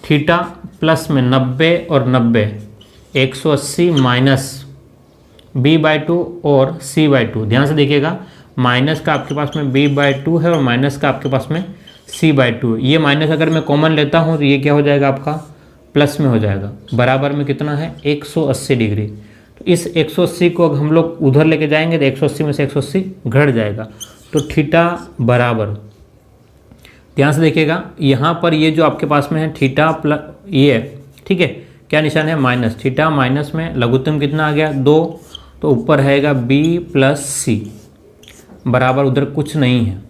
थीटा प्लस में 90 और 90, 180 माइनस बी बाई 2 और सी बाई 2, ध्यान से देखिएगा, माइनस का आपके पास में b बाई 2 है और माइनस का आपके पास में c बाई 2। ये माइनस अगर मैं कॉमन लेता हूँ तो ये क्या हो जाएगा, आपका प्लस में हो जाएगा, बराबर में कितना है, 180 डिग्री। तो इस 180 को हम लोग उधर लेके जाएंगे तो 180 में से 180 घट जाएगा, तो थीटा बराबर, ध्यान से देखिएगा, यहाँ पर ये जो आपके पास में है थीटा प्लस ये, ठीक है, क्या निशान है, माइनस, थीटा माइनस में लघुत्तम कितना आ गया, 2, तो ऊपर रहेगा b प्लस सी, बराबर उधर कुछ नहीं है,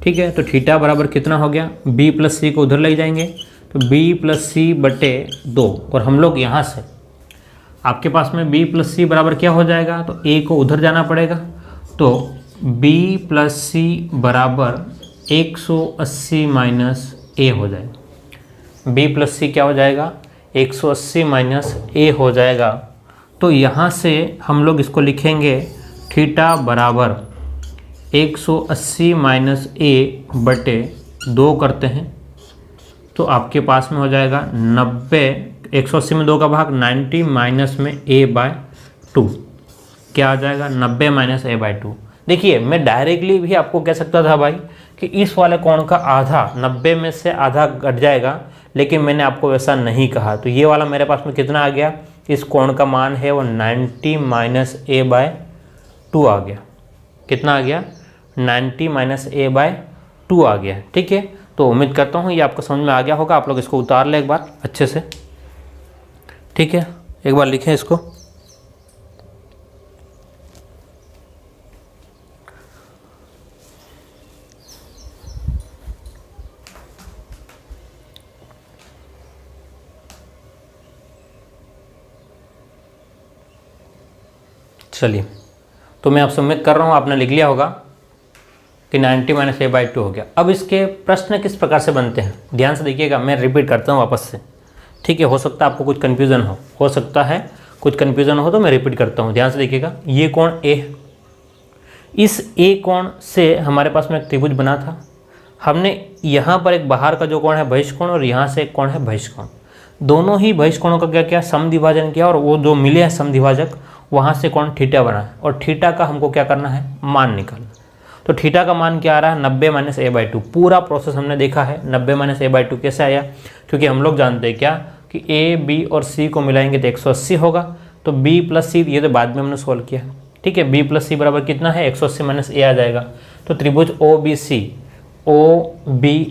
ठीक है। तो थीटा बराबर कितना हो गया, बी प्लस सी को उधर ले जाएंगे तो बी प्लस सी बटे 2, और हम लोग यहाँ से आपके पास में बी प्लस सी बराबर क्या हो जाएगा, तो ए को उधर जाना पड़ेगा, तो बी प्लस सी बराबर 180 माइनस ए हो जाएगा। बी प्लस सी क्या हो जाएगा, 180 माइनस ए हो जाएगा। तो यहाँ से हम लोग इसको लिखेंगे थीटा बराबर 180 माइनस ए बटे 2 करते हैं, तो आपके पास में हो जाएगा 90, 180 में 2 का भाग 90 माइनस में ए बाय 2, क्या आ जाएगा 90 माइनस ए बाय 2। देखिए मैं डायरेक्टली भी आपको कह सकता था भाई कि इस वाले कोण का आधा 90 में से आधा घट जाएगा, लेकिन मैंने आपको वैसा नहीं कहा। तो ये वाला मेरे पास में कितना आ गया, इस कोण का मान है वो 90 माइनस ए बाय 2 आ गया। कितना आ गया, 90 माइनस ए बाय 2 आ गया। ठीक है, तो उम्मीद करता हूँ ये आपको समझ में आ गया होगा। आप लोग इसको उतार लें एक बार अच्छे से, ठीक है, एक बार लिखें इसको। चलिए, तो मैं आपसे उम्मीद कर रहा हूँ आपने लिख लिया होगा कि 90 माइनस ए बाई 2 हो गया। अब इसके प्रश्न किस प्रकार से बनते हैं, ध्यान से देखिएगा, मैं रिपीट करता हूँ वापस से। ठीक है, हो सकता है आपको कुछ कन्फ्यूज़न हो सकता है कुछ कन्फ्यूज़न हो, तो मैं रिपीट करता हूँ, ध्यान से देखिएगा। ये कोण ए है, इस ए कोण से हमारे पास में एक त्रिभुज बना था। हमने यहाँ पर एक बाहर का जो कोण है बहिष्कोण, और यहाँ से एक कोण है बहिष्कोण। दोनों ही बहिष्कोणों का क्या किया, समद्विभाजन किया, और वो जो मिले हैं समद्विभाजक वहाँ से कोण थीटा बना है, और थीटा का हमको क्या करना है, मान निकालना। तो थीटा का मान क्या आ रहा है, 90 माइनस ए बाई 2। पूरा प्रोसेस हमने देखा है। 90 माइनस ए बाई 2 कैसे आया, क्योंकि हम लोग जानते हैं क्या कि ए बी और सी को मिलाएंगे तो 180 होगा। तो बी प्लस सी, ये तो बाद में हमने सोल्व किया। ठीक है, बी प्लस सी बराबर कितना है, 180 माइनस ए आ जाएगा। तो त्रिभुज ओ बी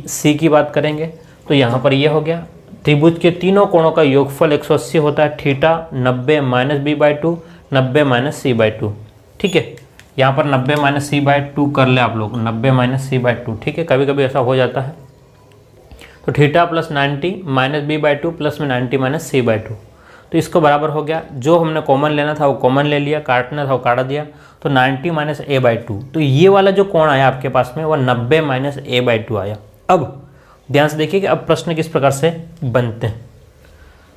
सी की बात करेंगे तो यहाँ पर यह हो गया। त्रिभुज के तीनों कोणों का योगफल 180 होता है। Theta 90 minus B by 2, 90 minus C by 2। ठीक है, यहाँ पर 90 माइनस सी बाई 2 कर ले आप लोग, 90 माइनस सी बाई 2। ठीक है, कभी कभी ऐसा हो जाता है। तो theta plus 90 minus B by 2 plus में 90 माइनस सी बाई 2, तो इसको बराबर हो गया। जो हमने कॉमन लेना था वो कॉमन ले लिया, काटना था वो काटा दिया, तो 90 माइनस ए बाई 2। तो ये वाला जो कोण आया आपके पास में वो 90 माइनस ए बाई 2 आया। अब ध्यान से देखिए कि अब प्रश्न किस प्रकार से बनते हैं।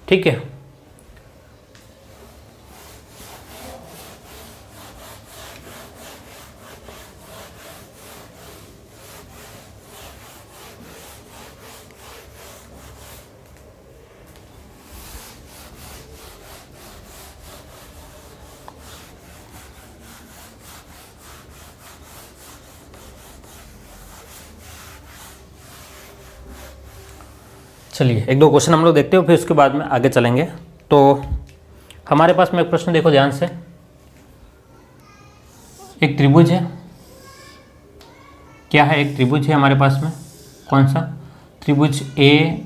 ठीक है, चलिए एक दो क्वेश्चन हम लोग देखते हो, फिर उसके बाद में आगे चलेंगे। तो हमारे पास में एक प्रश्न देखो ध्यान से। एक त्रिभुज है, क्या है, एक त्रिभुज है हमारे पास में। कौन सा त्रिभुज, ए,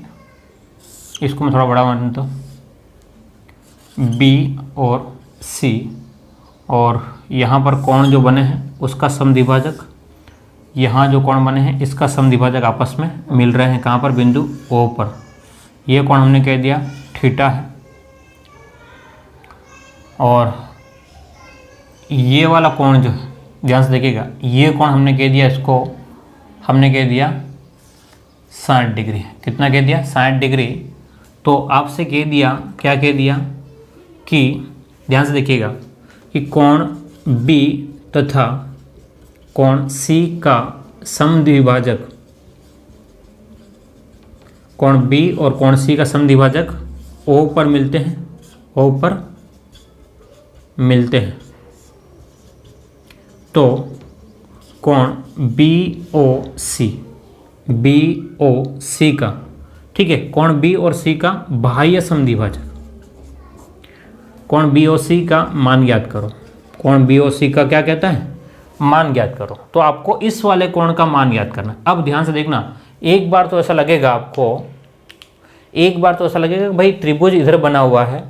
इसको मैं थोड़ा बड़ा मान देता हूँ, बी और सी, और यहाँ पर कोण जो बने हैं उसका समद्विभाजक, यहाँ जो कोण बने हैं इसका समद्विभाजक आपस में मिल रहे हैं। कहाँ पर, बिंदु ओ पर। ये कोण हमने कह दिया थीटा है, और ये वाला कोण जो है, ध्यान से देखिएगा, ये कोण हमने कह दिया, इसको हमने कह दिया 60 डिग्री। कितना कह दिया, 60 डिग्री। तो आपसे कह दिया, क्या कह दिया कि ध्यान से देखिएगा कि कोण बी तथा कोण सी का समद्विभाजक, कोण बी और कोण सी का समद्विभाजक ओ पर मिलते हैं, ओ पर मिलते हैं। तो कोण बी ओ सी का, ठीक है, कोण बी और सी का बाह्य समद्विभाजक, कोण बी ओ सी का मान ज्ञात करो। कोण बी ओ सी का क्या कहता है, मान ज्ञात करो। तो आपको इस वाले कोण का मान ज्ञात करना। अब ध्यान से देखना, एक बार तो ऐसा लगेगा आपको, एक बार तो ऐसा लगेगा कि भाई त्रिभुज इधर बना हुआ है,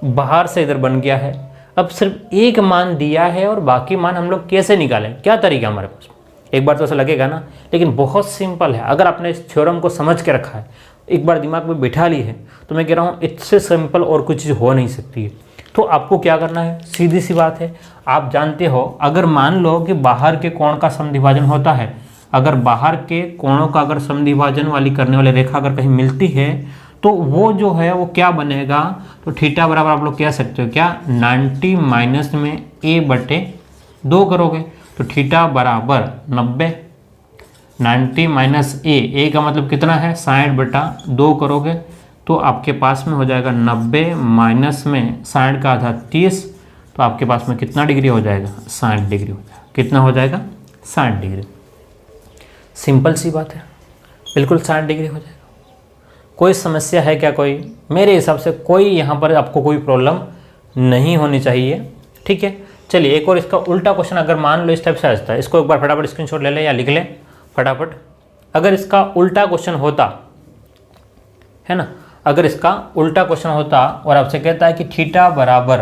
बाहर से इधर बन गया है, अब सिर्फ एक मान दिया है और बाकी मान हम लोग कैसे निकालें, क्या तरीका हमारे पास। एक बार तो ऐसा लगेगा ना, लेकिन बहुत सिंपल है। अगर आपने इस थ्योरम को समझ के रखा है, एक बार दिमाग में बिठा ली है, तो मैं कह रहा हूँ इससे सिंपल और कुछ चीज़ हो नहीं सकती है। तो आपको क्या करना है, सीधी सी बात है, आप जानते हो अगर मान लो कि बाहर के कोण का समद्विभाजन होता है, अगर बाहर के कोणों का अगर समद्विभाजन वाली करने वाली रेखा अगर कहीं मिलती है तो वो जो है वो क्या बनेगा, तो थीटा बराबर आप लोग कह सकते हो क्या, 90 माइनस में a/2 करोगे, तो थीटा बराबर 90, 90 माइनस ए का मतलब कितना है 60/2 करोगे तो आपके पास में हो जाएगा 90 माइनस में 60 का आधा 30, तो आपके पास में कितना डिग्री हो जाएगा, 60 डिग्री हो जाएगा। कितना हो जाएगा, 60 डिग्री। सिंपल सी बात है, बिल्कुल 60 डिग्री हो जाएगा। कोई समस्या है क्या कोई? मेरे हिसाब से कोई यहाँ पर आपको कोई प्रॉब्लम नहीं होनी चाहिए। ठीक है, चलिए एक और इसका उल्टा क्वेश्चन अगर मान लो इस टाइप से आता है, इसको एक बार फटाफट स्क्रीनशॉट ले लें या लिख लें फटाफट। अगर इसका उल्टा क्वेश्चन होता है ना, अगर इसका उल्टा क्वेश्चन होता और आपसे कहता है कि थीटा बराबर,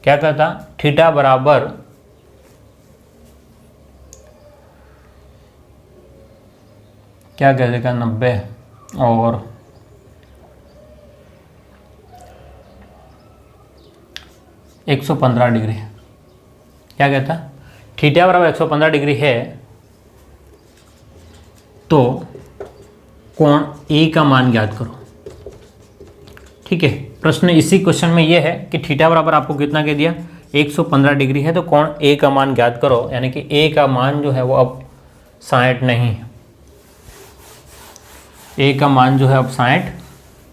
क्या कहता, थीटा बराबर क्या कह देगा 90 और 115 डिग्री, क्या कहता, थीटा बराबर 115 डिग्री है तो कोण ए का मान ज्ञात करो। ठीक है, प्रश्न इसी क्वेश्चन में ये है कि थीटा बराबर आपको कितना कह दिया, 115 डिग्री है, तो कोण ए का मान ज्ञात करो, यानी कि ए का मान जो है वो अब 60 नहीं है, ए का मान जो है अब 60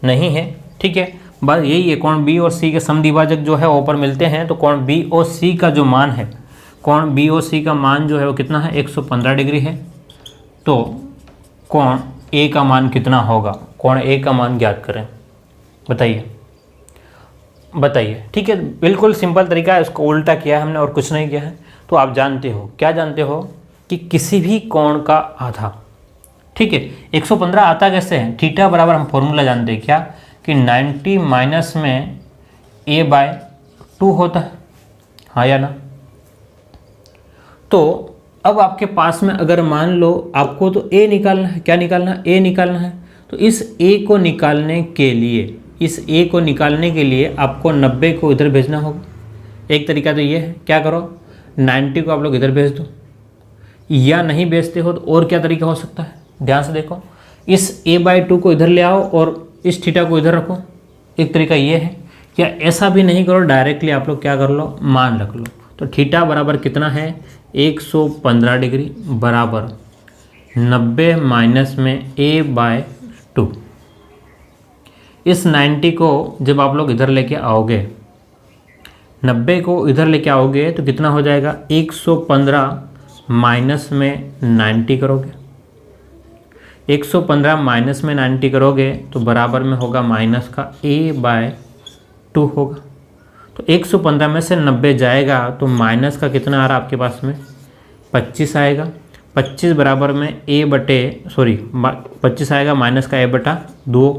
नहीं है। ठीक है, बस यही है, कोण बी और सी के समद्विभाजक जो है ऊपर मिलते हैं, तो कोण बी और सी का जो मान है, कोण बी और सी का मान जो है वो कितना है, 115 डिग्री है, तो कोण ए का मान कितना होगा, कोण ए का मान ज्ञात करें, बताइए बताइए। ठीक है, बिल्कुल सिंपल तरीका है, इसको उल्टा किया है हमने और कुछ नहीं किया है। तो आप जानते हो, क्या जानते हो कि किसी भी कोण का आधा, ठीक है, 115 आता कैसे है, थीटा बराबर हम फॉर्मूला जानते हैं क्या, कि 90 माइनस में a/2 होता है, हाँ या ना। तो अब आपके पास में अगर मान लो आपको तो a निकालना है, क्या निकालना है, a निकालना है, तो इस a को निकालने के लिए, इस a को निकालने के लिए आपको 90 को इधर भेजना होगा। एक तरीका तो ये है, क्या करो 90 को आप लोग इधर भेज दो, या नहीं भेजते हो तो और क्या तरीका हो सकता है, ध्यान से देखो, इस a/2 को इधर ले आओ और इस थीटा को इधर रखो। एक तरीका ये है, या ऐसा भी नहीं करो, डायरेक्टली आप लोग क्या कर लो, मान रख लो। तो थीटा बराबर कितना है, 115 डिग्री बराबर 90 माइनस में a/2। इस 90 को जब आप लोग इधर लेके आओगे, 90 को इधर लेके आओगे तो कितना हो जाएगा, 115 माइनस में 90 करोगे, 115 माइनस में 90 करोगे तो बराबर में होगा माइनस का a/2 होगा। तो 115 में से 90 जाएगा तो माइनस का कितना आ रहा है आपके पास में, 25 आएगा। 25 बराबर में पच्चीस आएगा माइनस का a/2।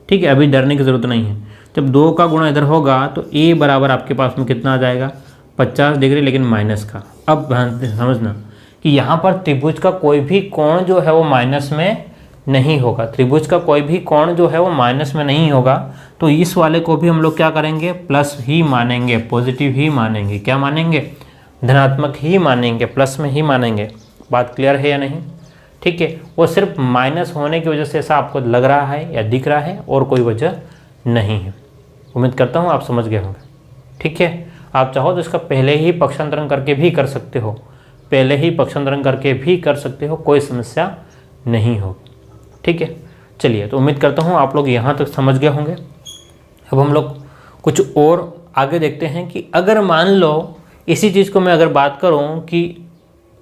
ठीक है, अभी डरने की ज़रूरत नहीं है, जब 2 का गुणा इधर होगा तो a बराबर आपके पास में कितना आ जाएगा, 50 डिग्री, लेकिन माइनस का। अब समझना कि यहाँ पर त्रिभुज का कोई भी कोण जो है वो माइनस में नहीं होगा, त्रिभुज का कोई भी कोण जो है वो माइनस में नहीं होगा। तो इस वाले को भी हम लोग क्या करेंगे, प्लस ही मानेंगे, पॉजिटिव ही मानेंगे, क्या मानेंगे, धनात्मक ही मानेंगे, प्लस में ही मानेंगे। बात क्लियर है या नहीं? ठीक है, वो सिर्फ माइनस होने की वजह से ऐसा आपको लग रहा है या दिख रहा है, और कोई वजह नहीं है। उम्मीद करता हूँ आप समझ गए होंगे। ठीक है, आप चाहो तो इसका पहले ही पक्षांतरण करके भी कर सकते हो, पहले ही पक्षांतरण करके भी कर सकते हो, कोई समस्या नहीं होगी। ठीक है, चलिए, तो उम्मीद करता हूँ आप लोग यहाँ तक समझ गए होंगे। अब हम लोग कुछ और आगे देखते हैं कि अगर मान लो इसी चीज़ को मैं अगर बात करूँ कि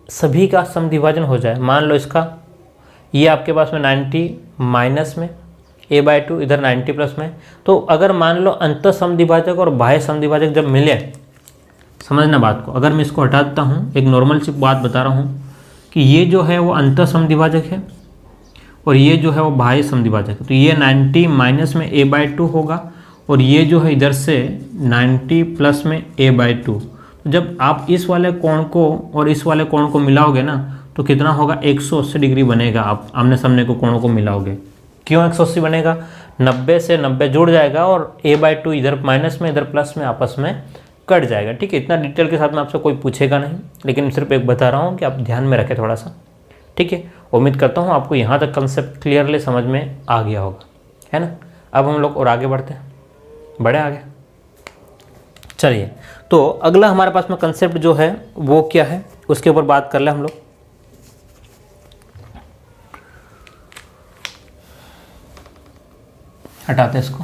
सभी का समद्विभाजन हो जाए, मान लो इसका ये आपके पास में 90 माइनस में a/2, इधर 90 प्लस में, तो अगर मान लो अंतः समद्विभाजक और बाह्य समद्विभाजक जब मिले, समझना बात को, अगर मैं इसको हटा देता हूँ, एक नॉर्मल सी बात बता रहा हूँ कि ये जो है वो अंतः समद्विभाजक है और ये जो है वो बाह्य समद्विभाजक है, तो ये 90 माइनस में a/2 होगा और ये जो है इधर से 90 प्लस में a/2। तो जब आप इस वाले कोण को और इस वाले कोण को मिलाओगे ना, तो कितना होगा 180 डिग्री बनेगा। आप आमने सामने को कोणों को मिलाओगे। क्यों 180 बनेगा? 90 से 90 जुड़ जाएगा और a/2 इधर माइनस में इधर प्लस में आपस में कट जाएगा। ठीक है, इतना डिटेल के साथ में आपसे कोई पूछेगा नहीं, लेकिन सिर्फ एक बता रहा हूँ कि आप ध्यान में रखें थोड़ा सा। ठीक है, उम्मीद करता हूँ आपको यहाँ तक कंसेप्ट क्लियरली समझ में आ गया होगा, है ना। अब हम लोग और आगे बढ़ते हैं, बढ़े आगे। चलिए, तो अगला हमारे पास में कंसेप्ट जो है वो क्या है, उसके ऊपर बात कर ले हम लोग। हटाते इसको।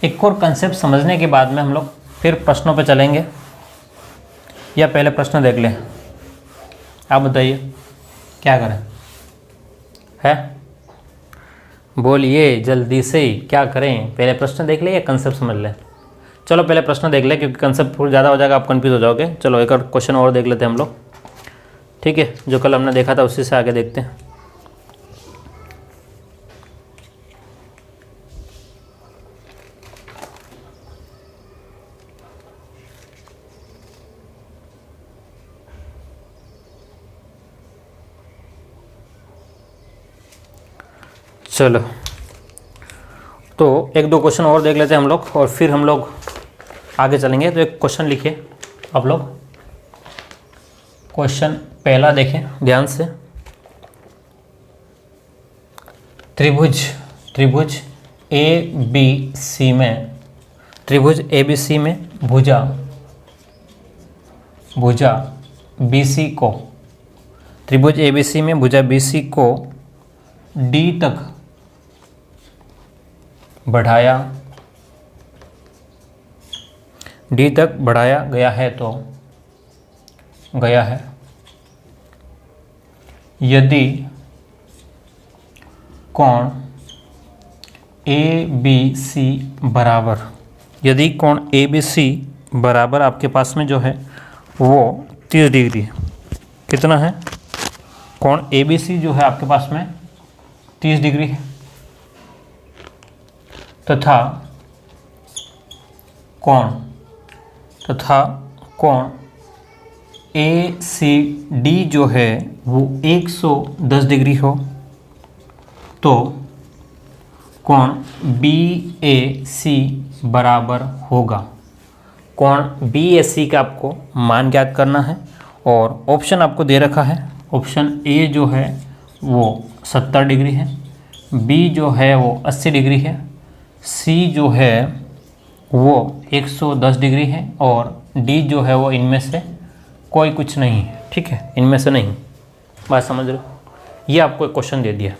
एक और कंसेप्ट समझने के बाद में हम लोग फिर प्रश्नों पे चलेंगे, या पहले प्रश्न देख लें? आप बताइए क्या करें? है, बोलिए जल्दी से, क्या करें? पहले प्रश्न देख ले या कंसेप्ट समझ लें? चलो पहले प्रश्न देख ले, क्योंकि कंसेप्ट पूरा ज़्यादा हो जाएगा, आप कंफ्यूज हो जाओगे। चलो एक और क्वेश्चन और देख लेते हैं हम लोग। ठीक है, जो कल हमने देखा था उसी से आगे देखते हैं। चलो, तो एक दो क्वेश्चन और देख लेते हैं हम लोग और फिर हम लोग आगे चलेंगे। तो एक क्वेश्चन लिखिए आप लोग। क्वेश्चन पहला देखें ध्यान से। त्रिभुज ABC में, त्रिभुज ABC में भुजा BC को, त्रिभुज ABC में भुजा BC को D तक बढ़ाया गया है, तो यदि कोण ABC बराबर आपके पास में जो है वो 30 डिग्री है। कितना है? कोण ABC जो है आपके पास में 30 डिग्री है, तथा कोण ACD जो है वो 110 डिग्री हो, तो कोण BAC बराबर होगा। कोण BAC का आपको मान ज्ञात करना है और ऑप्शन आपको दे रखा है। ऑप्शन A जो है वो 70 डिग्री है, B जो है वो 80 डिग्री है, C जो है वो 110 डिग्री है और D जो है वो इनमें से कोई कुछ नहीं है। ठीक है, इनमें से नहीं। बात समझ रहे हो? ये आपको एक क्वेश्चन दे दिया।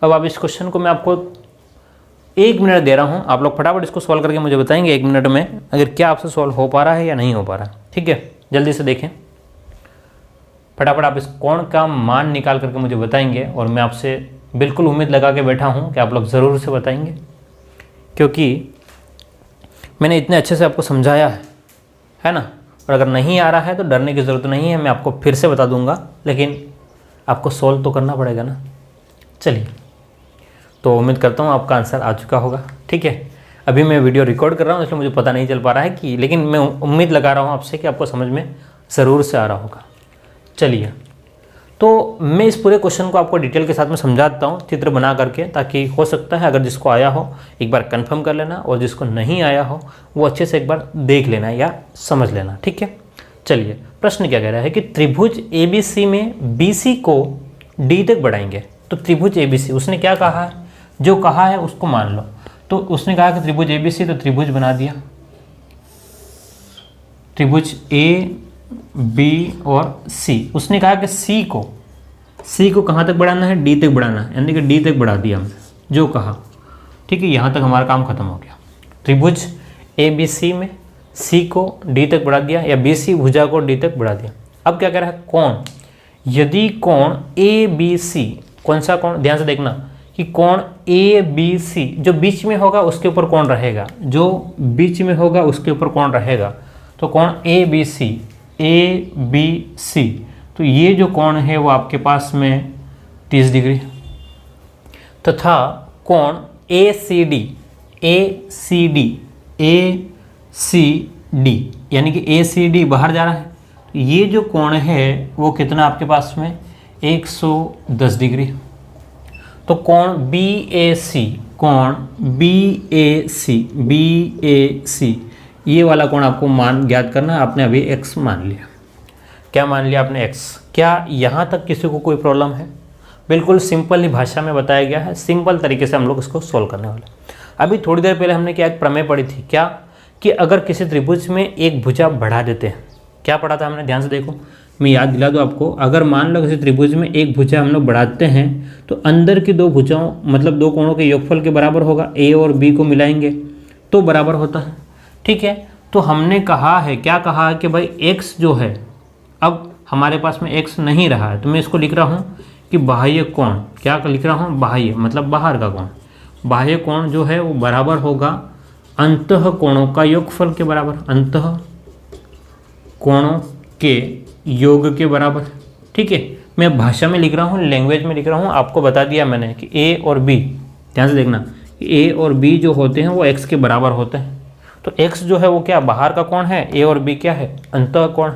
अब आप इस क्वेश्चन को मैं आपको 1 मिनट दे रहा हूँ, आप लोग फटाफट इसको सॉल्व करके मुझे बताएंगे 1 मिनट में अगर क्या आपसे सॉल्व हो पा रहा है या नहीं हो पा रहा है। ठीक है, जल्दी से देखें फटाफट। आप इस कोण का मान निकाल करके मुझे बताएंगे और मैं आपसे बिल्कुल उम्मीद लगा के बैठा हूँ कि आप लोग ज़रूर से बताएंगे, क्योंकि मैंने इतने अच्छे से आपको समझाया है ना। और अगर नहीं आ रहा है तो डरने की ज़रूरत नहीं है, मैं आपको फिर से बता दूंगा, लेकिन आपको सॉल्व तो करना पड़ेगा ना। चलिए, तो उम्मीद करता हूँ आपका आंसर आ चुका होगा। ठीक है, अभी मैं वीडियो रिकॉर्ड कर रहा हूँ इसलिए मुझे पता नहीं चल पा रहा है कि, लेकिन मैं उम्मीद लगा रहा हूँ आपसे कि आपको समझ में ज़रूर से आ रहा होगा। चलिए, तो मैं इस पूरे क्वेश्चन को आपको डिटेल के साथ में समझाता हूँ चित्र बना करके, ताकि हो सकता है अगर जिसको आया हो एक बार कंफर्म कर लेना और जिसको नहीं आया हो वो अच्छे से एक बार देख लेना या समझ लेना। ठीक है, चलिए प्रश्न क्या कह रहा है कि त्रिभुज ABC में BC को D तक बढ़ाएंगे। तो त्रिभुज ABC, उसने क्या कहा है? जो कहा है उसको मान लो। तो उसने कहा कि त्रिभुज ABC, तो त्रिभुज बना दिया, त्रिभुज A B और C। उसने कहा कि C को कहाँ तक बढ़ाना है? D तक बढ़ाना है, यानी कि D तक बढ़ा दिया हमने जो कहा। ठीक है, यहाँ तक हमारा काम खत्म हो गया। त्रिभुज ABC में C को D तक बढ़ा दिया, या BC भुजा को D तक बढ़ा दिया। अब क्या कह रहा है? कोण, यदि कोण ABC, कौन सा कोण? ध्यान से देखना कि कोण ABC जो बीच में होगा उसके ऊपर कोण रहेगा, जो बीच में होगा उसके ऊपर कोण रहेगा। तो कोण ABC, तो ये जो कोण है वो आपके पास में 30 डिग्री। तथा कोण ACD यानी कि ACD बाहर जा रहा है, तो ये जो कोण है वो कितना आपके पास में 110 डिग्री। तो कोण BAC ये वाला कोण आपको मान ज्ञात करना है। आपने अभी x मान लिया। क्या मान लिया आपने? x। क्या यहाँ तक किसी को कोई प्रॉब्लम है? बिल्कुल सिंपल ही भाषा में बताया गया है, सिंपल तरीके से हम लोग इसको सॉल्व करने वाले। अभी थोड़ी देर पहले हमने क्या एक प्रमेय पढ़ी थी, क्या कि अगर किसी त्रिभुज में एक भुजा बढ़ा देते हैं, क्या पढ़ा था हमने? ध्यान से देखो, मैं याद दिला दूँ आपको। अगर मान लो किसी त्रिभुज में एक भुजा हम लोग बढ़ाते हैं तो अंदर की दो भुजाओं मतलब दो कोणों के योगफल के बराबर होगा। A और B को मिलाएंगे तो बराबर होता है, ठीक है। तो हमने कहा है, क्या कहा है कि भाई x जो है, अब हमारे पास में x नहीं रहा है तो मैं इसको लिख रहा हूँ कि बाह्य कोण, क्या लिख रहा हूँ? बाह्य मतलब बाहर का कोण। बाह्य कोण जो है वो बराबर होगा अंतः कोणों का योगफल के बराबर, अंतः कोणों के योग के बराबर, ठीक है। मैं भाषा में लिख रहा हूँ, लैंग्वेज में लिख रहा हूँ। आपको बता दिया मैंने कि A और B, ध्यान से देखना, A और B जो होते हैं वो x के बराबर होते हैं। तो x जो है वो क्या बाहर का कोण है, A और B क्या है अंतः कोण।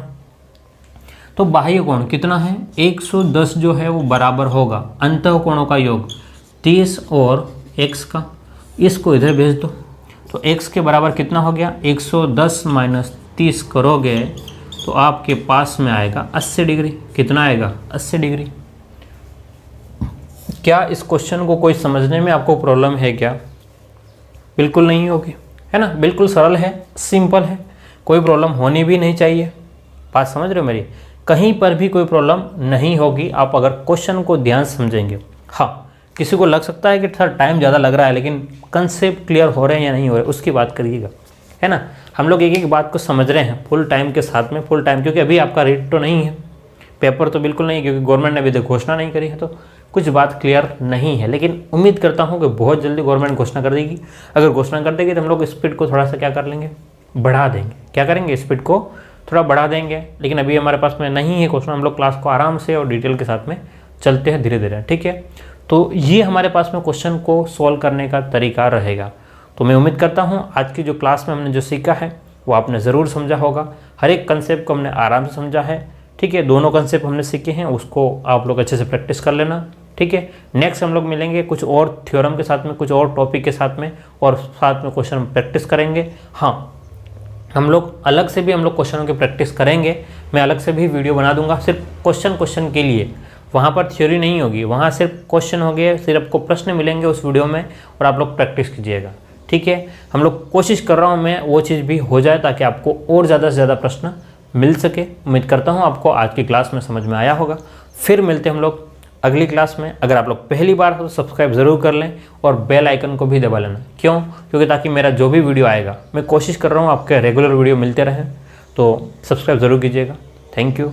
तो बाह्य कोण कितना है 110 जो है वो बराबर होगा अंतः कोणों का योग 30 और x का। इसको इधर भेज दो तो x के बराबर कितना हो गया 110 माइनस 30 करोगे तो आपके पास में आएगा 80 डिग्री। कितना आएगा 80 डिग्री। क्या इस क्वेश्चन को कोई समझने में आपको प्रॉब्लम है क्या? बिल्कुल नहीं होगी, है ना। बिल्कुल सरल है, सिंपल है, कोई प्रॉब्लम होनी भी नहीं चाहिए। बात समझ रहे हो मेरी? कहीं पर भी कोई प्रॉब्लम नहीं होगी आप अगर क्वेश्चन को ध्यान से समझेंगे। हाँ, किसी को लग सकता है कि सर टाइम ज़्यादा लग रहा है, लेकिन कंसेप्ट क्लियर हो रहे हैं या नहीं हो रहे उसकी बात करिएगा, है ना। हम लोग एक एक बात को समझ रहे हैं फुल टाइम के साथ में, फुल टाइम, क्योंकि अभी आपका रेट तो नहीं है, पेपर तो बिल्कुल नहीं, क्योंकि गवर्नमेंट ने अभी तक घोषणा नहीं करी है, तो कुछ बात क्लियर नहीं है। लेकिन उम्मीद करता हूँ कि बहुत जल्दी गवर्नमेंट घोषणा कर देगी। अगर घोषणा कर देगी तो हम लोग स्पीड को थोड़ा सा क्या कर लेंगे, बढ़ा देंगे। क्या करेंगे, स्पीड को थोड़ा बढ़ा देंगे। लेकिन अभी हमारे पास में नहीं है क्वेश्चन, हम लोग क्लास को आराम से और डिटेल के साथ में चलते हैं धीरे धीरे, ठीक है। तो ये हमारे पास में क्वेश्चन को सॉल्व करने का तरीका रहेगा। तो मैं उम्मीद करता हूँ आज की जो क्लास में हमने जो सीखा है वो आपने ज़रूर समझा होगा। हर एक कंसेप्ट को हमने आराम से समझा है, ठीक है। दोनों कंसेप्ट हमने सीखे हैं, उसको आप लोग अच्छे से प्रैक्टिस कर लेना, ठीक है। नेक्स्ट हम लोग मिलेंगे कुछ और थ्योरम के साथ में, कुछ और टॉपिक के साथ में, और साथ में क्वेश्चन प्रैक्टिस करेंगे। हाँ, हम लोग अलग से भी हम लोग क्वेश्चनों की प्रैक्टिस करेंगे। मैं अलग से भी वीडियो बना दूंगा सिर्फ क्वेश्चन के लिए। वहाँ पर थ्योरी नहीं होगी, वहाँ सिर्फ क्वेश्चन होंगे, सिर्फ आपको प्रश्न मिलेंगे उस वीडियो में और आप लोग प्रैक्टिस कीजिएगा, ठीक है। हम लोग कोशिश कर रहा हूँ मैं वो चीज़ भी हो जाए ताकि आपको और ज़्यादा से ज़्यादा प्रश्न मिल सके। उम्मीद करता हूँ आपको आज की क्लास में समझ में आया होगा। फिर मिलते हैं हम लोग अगली क्लास में। अगर आप लोग पहली बार हो तो सब्सक्राइब ज़रूर कर लें और बेल आइकन को भी दबा लेना। क्यों? क्योंकि ताकि मेरा जो भी वीडियो आएगा, मैं कोशिश कर रहा हूँ आपके रेगुलर वीडियो मिलते रहें, तो सब्सक्राइब ज़रूर कीजिएगा। Thank you.